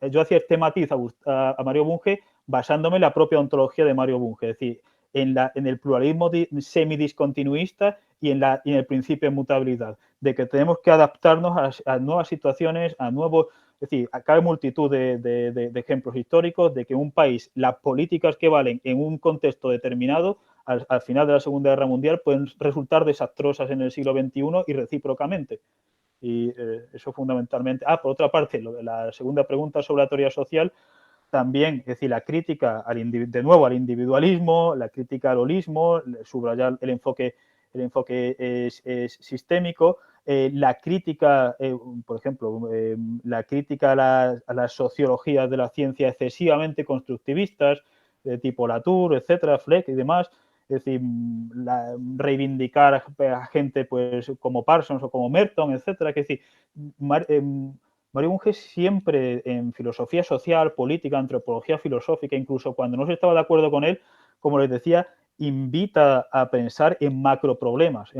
yo hacía este matiz a Mario Bunge basándome en la propia ontología de Mario Bunge, es decir, en el pluralismo semidiscontinuista y en el principio de mutabilidad, de que tenemos que adaptarnos a nuevas situaciones, a nuevos. Es decir, acá hay multitud de ejemplos históricos de que un país, las políticas que valen en un contexto determinado, al final de la Segunda Guerra Mundial, pueden resultar desastrosas en el siglo XXI y recíprocamente. Y eso fundamentalmente. Por otra parte, la segunda pregunta sobre la teoría social, también, es decir, la crítica de nuevo al individualismo, la crítica al holismo, subrayar el enfoque es sistémico, la crítica, por ejemplo, la crítica a las sociologías de la ciencia excesivamente constructivistas, de tipo Latour, etcétera, Fleck y demás, es decir, reivindicar a gente pues como Parsons o como Merton, etcétera, que es decir, Mario Bunge siempre en filosofía social, política, antropología filosófica, incluso cuando no se estaba de acuerdo con él, como les decía, invita a pensar en macroproblemas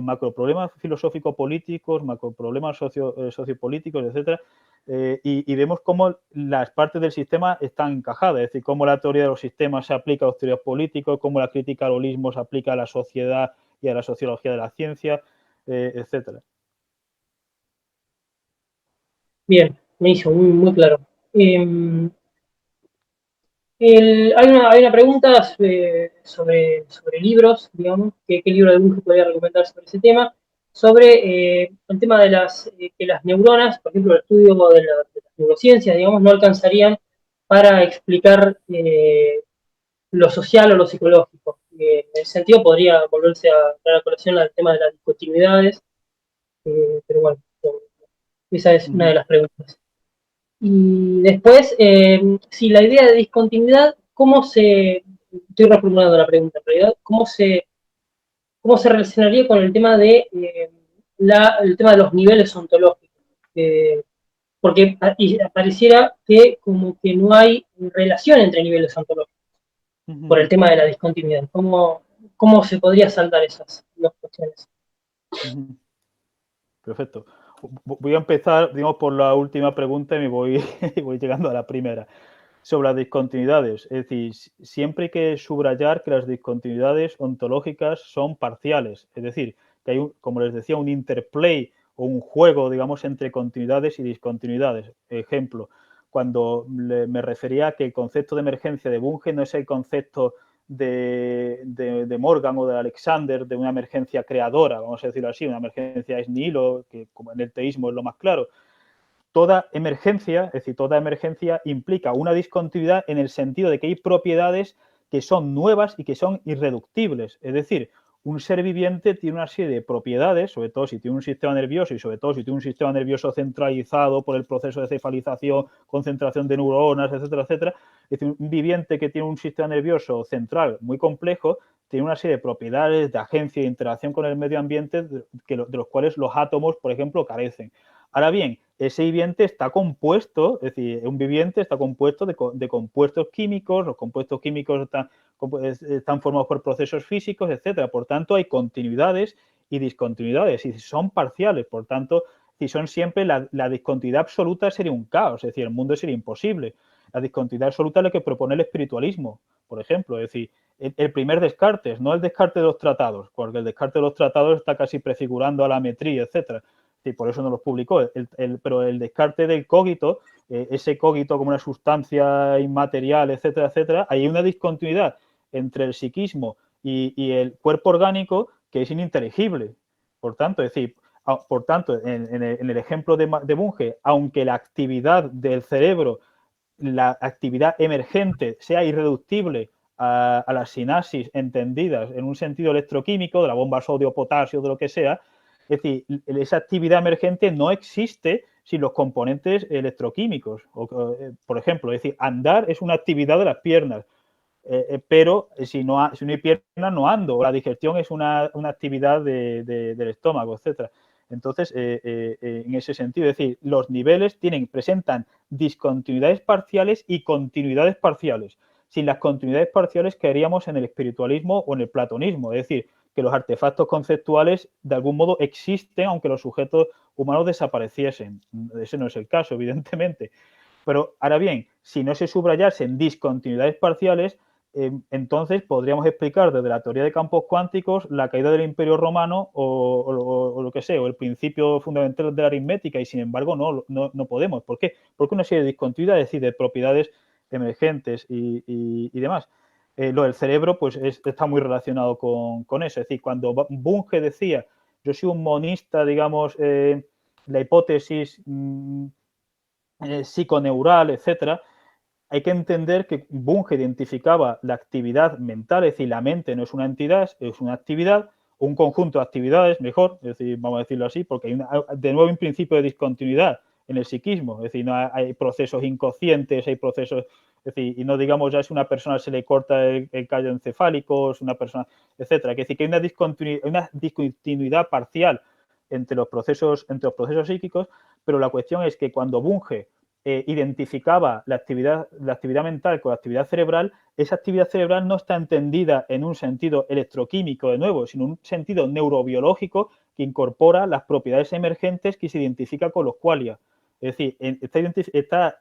filosófico-políticos, macroproblemas sociopolíticos, etcétera, y vemos cómo las partes del sistema están encajadas, es decir, cómo la teoría de los sistemas se aplica a los teorías políticos, cómo la crítica al holismo se aplica a la sociedad y a la sociología de la ciencia, etcétera. Bien, me hizo muy claro. Hay una pregunta sobre libros, digamos, ¿qué libro de Bunge podría recomendar sobre ese tema? Sobre el tema de que las neuronas, por ejemplo, el estudio de las neurociencias, digamos, no alcanzarían para explicar lo social o lo psicológico. En ese sentido podría volverse a traer a colación el tema de las discontinuidades, pero bueno, esa es una de las preguntas. Y después, si la idea de discontinuidad, estoy reformulando la pregunta en realidad, cómo se relacionaría con el tema el tema de los niveles ontológicos? Porque pareciera que como que no hay relación entre niveles ontológicos por el tema de la discontinuidad. ¿Cómo se podría saldar esas dos cuestiones? Perfecto. Voy a empezar, digamos, por la última pregunta y me voy llegando a la primera. Sobre las discontinuidades, es decir, siempre hay que subrayar que las discontinuidades ontológicas son parciales, es decir, que hay, como les decía, un interplay o un juego, digamos, entre continuidades y discontinuidades. Ejemplo, cuando me refería a que el concepto de emergencia de Bunge no es el concepto de Morgan o de Alexander de una emergencia creadora, vamos a decirlo así, una emergencia ex nihilo, que como en el teísmo es lo más claro. Toda emergencia, es decir, toda emergencia implica una discontinuidad en el sentido de que hay propiedades que son nuevas y que son irreductibles. Es decir, un ser viviente tiene una serie de propiedades, sobre todo si tiene un sistema nervioso y sobre todo si tiene un sistema nervioso centralizado por el proceso de cefalización, concentración de neuronas, etcétera, etcétera. Es decir, un viviente que tiene un sistema nervioso central muy complejo tiene una serie de propiedades de agencia e interacción con el medio ambiente de los cuales los átomos, por ejemplo, carecen. Ahora bien, ese viviente está compuesto, es decir, un viviente está compuesto de compuestos químicos, los compuestos químicos están formados por procesos físicos, etcétera. Por tanto, hay continuidades y discontinuidades, y son parciales, por tanto, si son siempre la discontinuidad absoluta sería un caos, es decir, el mundo sería imposible. La discontinuidad absoluta es lo que propone el espiritualismo, por ejemplo, es decir, el primer Descartes, no el Descartes de los tratados, porque el Descartes de los tratados está casi prefigurando a la metría, etcétera. Sí, por eso no los publicó, pero el Descartes del cogito, ese cogito como una sustancia inmaterial, etcétera, etcétera, hay una discontinuidad entre el psiquismo y el cuerpo orgánico que es ininteligible. Por tanto, es decir, en el ejemplo de Bunge, aunque la actividad del cerebro, la actividad emergente sea irreductible a las sinapsis entendidas en un sentido electroquímico, de la bomba sodio-potasio, de lo que sea, es decir, esa actividad emergente no existe sin los componentes electroquímicos. Por ejemplo, es decir, andar es una actividad de las piernas, pero si no hay piernas no ando. O la digestión es una actividad del estómago, etcétera. Entonces, en ese sentido, es decir, los niveles presentan discontinuidades parciales y continuidades parciales. Sin las continuidades parciales caeríamos en el espiritualismo o en el platonismo, es decir, que los artefactos conceptuales de algún modo existen aunque los sujetos humanos desapareciesen. Ese no es el caso, evidentemente. Pero ahora bien, si no se subrayasen discontinuidades parciales, entonces podríamos explicar desde la teoría de campos cuánticos la caída del Imperio Romano o lo que sea, o el principio fundamental de la aritmética, y sin embargo no podemos. ¿Por qué? Porque una serie de discontinuidades, es decir, de propiedades emergentes y demás. Lo del cerebro pues está muy relacionado con eso. Es decir, cuando Bunge decía, yo soy un monista, digamos, la hipótesis psiconeural, etcétera, hay que entender que Bunge identificaba la actividad mental, es decir, la mente no es una entidad, es una actividad, un conjunto de actividades, mejor, es decir, vamos a decirlo así, porque hay de nuevo un principio de discontinuidad en el psiquismo, es decir, no hay procesos inconscientes, hay procesos, es decir, y no digamos ya es una persona se le corta el callo encefálico, es una persona, etcétera, es decir, que hay una discontinuidad parcial entre los procesos psíquicos, pero la cuestión es que cuando Bunge identificaba la actividad mental con la actividad cerebral, esa actividad cerebral no está entendida en un sentido electroquímico de nuevo, sino en un sentido neurobiológico que incorpora las propiedades emergentes que se identifica con los qualia. Es decir,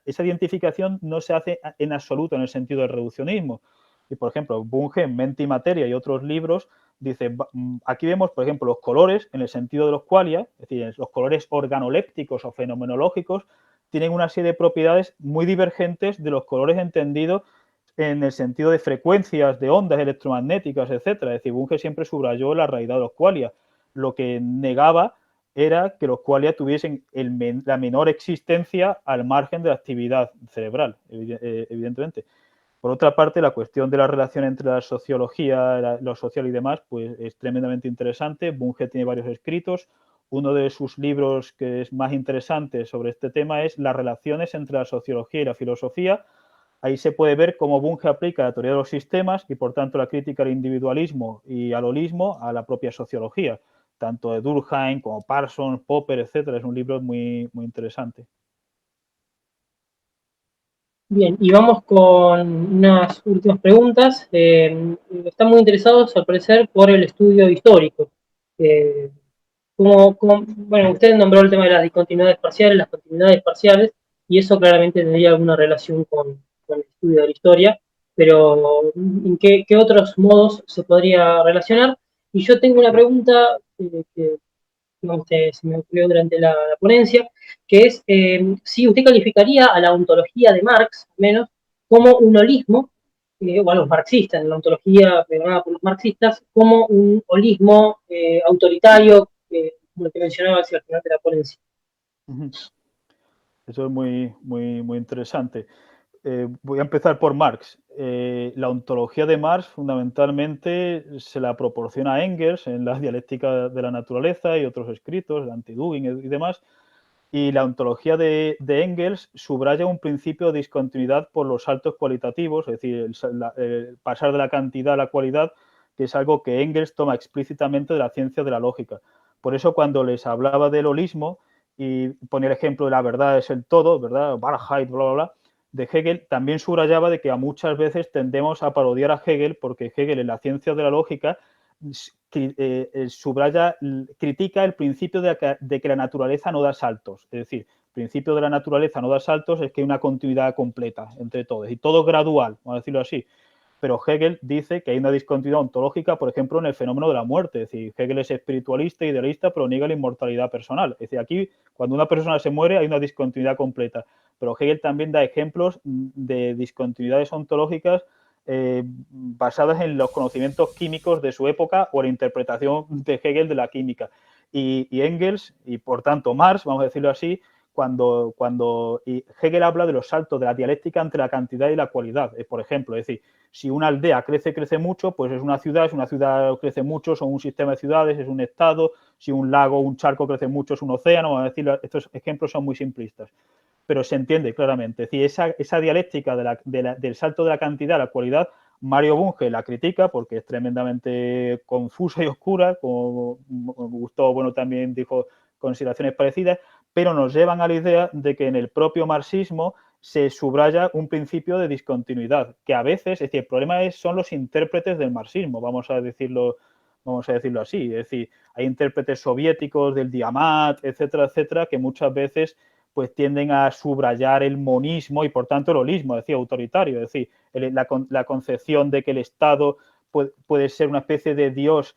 esa identificación no se hace en absoluto en el sentido del reduccionismo. Y, por ejemplo, Bunge, en Mente y Materia y otros libros, dice, aquí vemos, por ejemplo, los colores en el sentido de los qualia, es decir, los colores organolépticos o fenomenológicos, tienen una serie de propiedades muy divergentes de los colores entendidos en el sentido de frecuencias, de ondas electromagnéticas, etcétera. Es decir, Bunge siempre subrayó la realidad de los qualia. Lo que negaba era que los qualia tuviesen la menor existencia al margen de la actividad cerebral, evidentemente. Por otra parte, la cuestión de la relación entre la sociología, lo social y demás, pues es tremendamente interesante. Bunge tiene varios escritos. Uno de sus libros que es más interesante sobre este tema es Las relaciones entre la sociología y la filosofía. Ahí se puede ver cómo Bunge aplica la teoría de los sistemas y, por tanto, la crítica al individualismo y al holismo a la propia sociología, tanto de Durkheim como Parsons, Popper, etcétera. Es un libro muy, muy interesante. Bien, y vamos con unas últimas preguntas. Están muy interesados, al parecer, por el estudio histórico. Bueno, usted nombró el tema de las discontinuidades parciales, las continuidades parciales, y eso claramente tendría alguna relación con el estudio de la historia, pero ¿en qué otros modos se podría relacionar? Y yo tengo una pregunta que se me ocurrió durante la ponencia, que es si usted calificaría a la ontología de Marx, al menos, como un holismo, o a los marxistas, en la ontología pregonada por los marxistas, como un holismo autoritario, como el que mencionaba hacia el final de la ponencia. Eso es muy interesante. Voy a empezar por Marx. La ontología de Marx fundamentalmente se la proporciona a Engels en la dialéctica de la naturaleza y otros escritos, de Anti-Dugin y demás. Y la ontología de Engels subraya un principio de discontinuidad por los saltos cualitativos, es decir, el pasar de la cantidad a la cualidad, que es algo que Engels toma explícitamente de la ciencia de la lógica. Por eso cuando les hablaba del holismo y ponía el ejemplo de la verdad es el todo, ¿verdad? Wahrheit, bla, bla, bla, de Hegel, también subrayaba de que a muchas veces tendemos a parodiar a Hegel porque Hegel en la ciencia de la lógica subraya, critica el principio de que la naturaleza no da saltos. Es decir, el principio de la naturaleza no da saltos es que hay una continuidad completa entre todos y todo es gradual, vamos a decirlo así. Pero Hegel dice que hay una discontinuidad ontológica, por ejemplo, en el fenómeno de la muerte. Es decir, Hegel es espiritualista, idealista, pero niega la inmortalidad personal. Es decir, aquí, cuando una persona se muere, hay una discontinuidad completa. Pero Hegel también da ejemplos de discontinuidades ontológicas basadas en los conocimientos químicos de su época o la interpretación de Hegel de la química. Y Engels, y por tanto Marx, vamos a decirlo así, cuando Hegel habla de los saltos de la dialéctica entre la cantidad y la cualidad. Por ejemplo, es decir, si una aldea crece mucho, pues es una ciudad crece mucho, son un sistema de ciudades, es un estado, si un lago, un charco crece mucho, es un océano, vamos a decir, estos ejemplos son muy simplistas, pero se entiende claramente. Es decir, esa dialéctica del salto de la cantidad a la cualidad, Mario Bunge la critica porque es tremendamente confusa y oscura, como Gustavo Bueno también dijo consideraciones parecidas, pero nos llevan a la idea de que en el propio marxismo se subraya un principio de discontinuidad, que a veces, es decir, el problema son los intérpretes del marxismo, vamos a decirlo así. Es decir, hay intérpretes soviéticos del Diamat, etcétera, etcétera, que muchas veces pues tienden a subrayar el monismo y por tanto el holismo, es decir, autoritario, es decir, la concepción de que el Estado puede ser una especie de Dios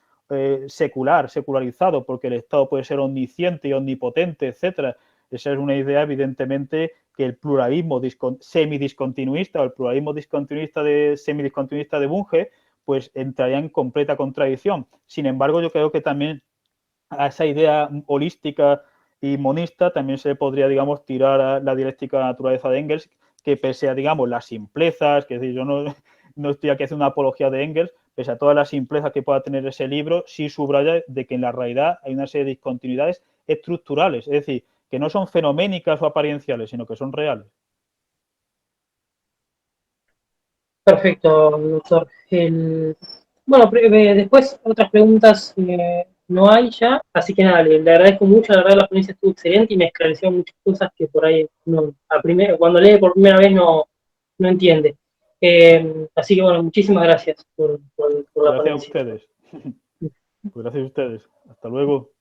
secularizado, porque el Estado puede ser omnisciente y omnipotente, etcétera. Esa es una idea, evidentemente, que el pluralismo semidiscontinuista o el pluralismo semidiscontinuista de Bunge, pues entraría en completa contradicción. Sin embargo, yo creo que también a esa idea holística Y monista también se podría, digamos, tirar a la dialéctica de la naturaleza de Engels, que pese a, digamos, las simplezas, que es decir, yo no estoy aquí haciendo una apología de Engels, pese a todas las simplezas que pueda tener ese libro, sí subraya de que en la realidad hay una serie de discontinuidades estructurales, es decir, que no son fenoménicas o aparienciales, sino que son reales. Perfecto, doctor. Bueno, después otras preguntas no hay ya, así que nada, le agradezco mucho, la verdad la ponencia estuvo excelente y me esclareció muchas cosas que por ahí cuando lee por primera vez no entiende. Así que bueno, muchísimas gracias por la Gracias a ponencia. ustedes. Pues gracias a ustedes. Hasta luego.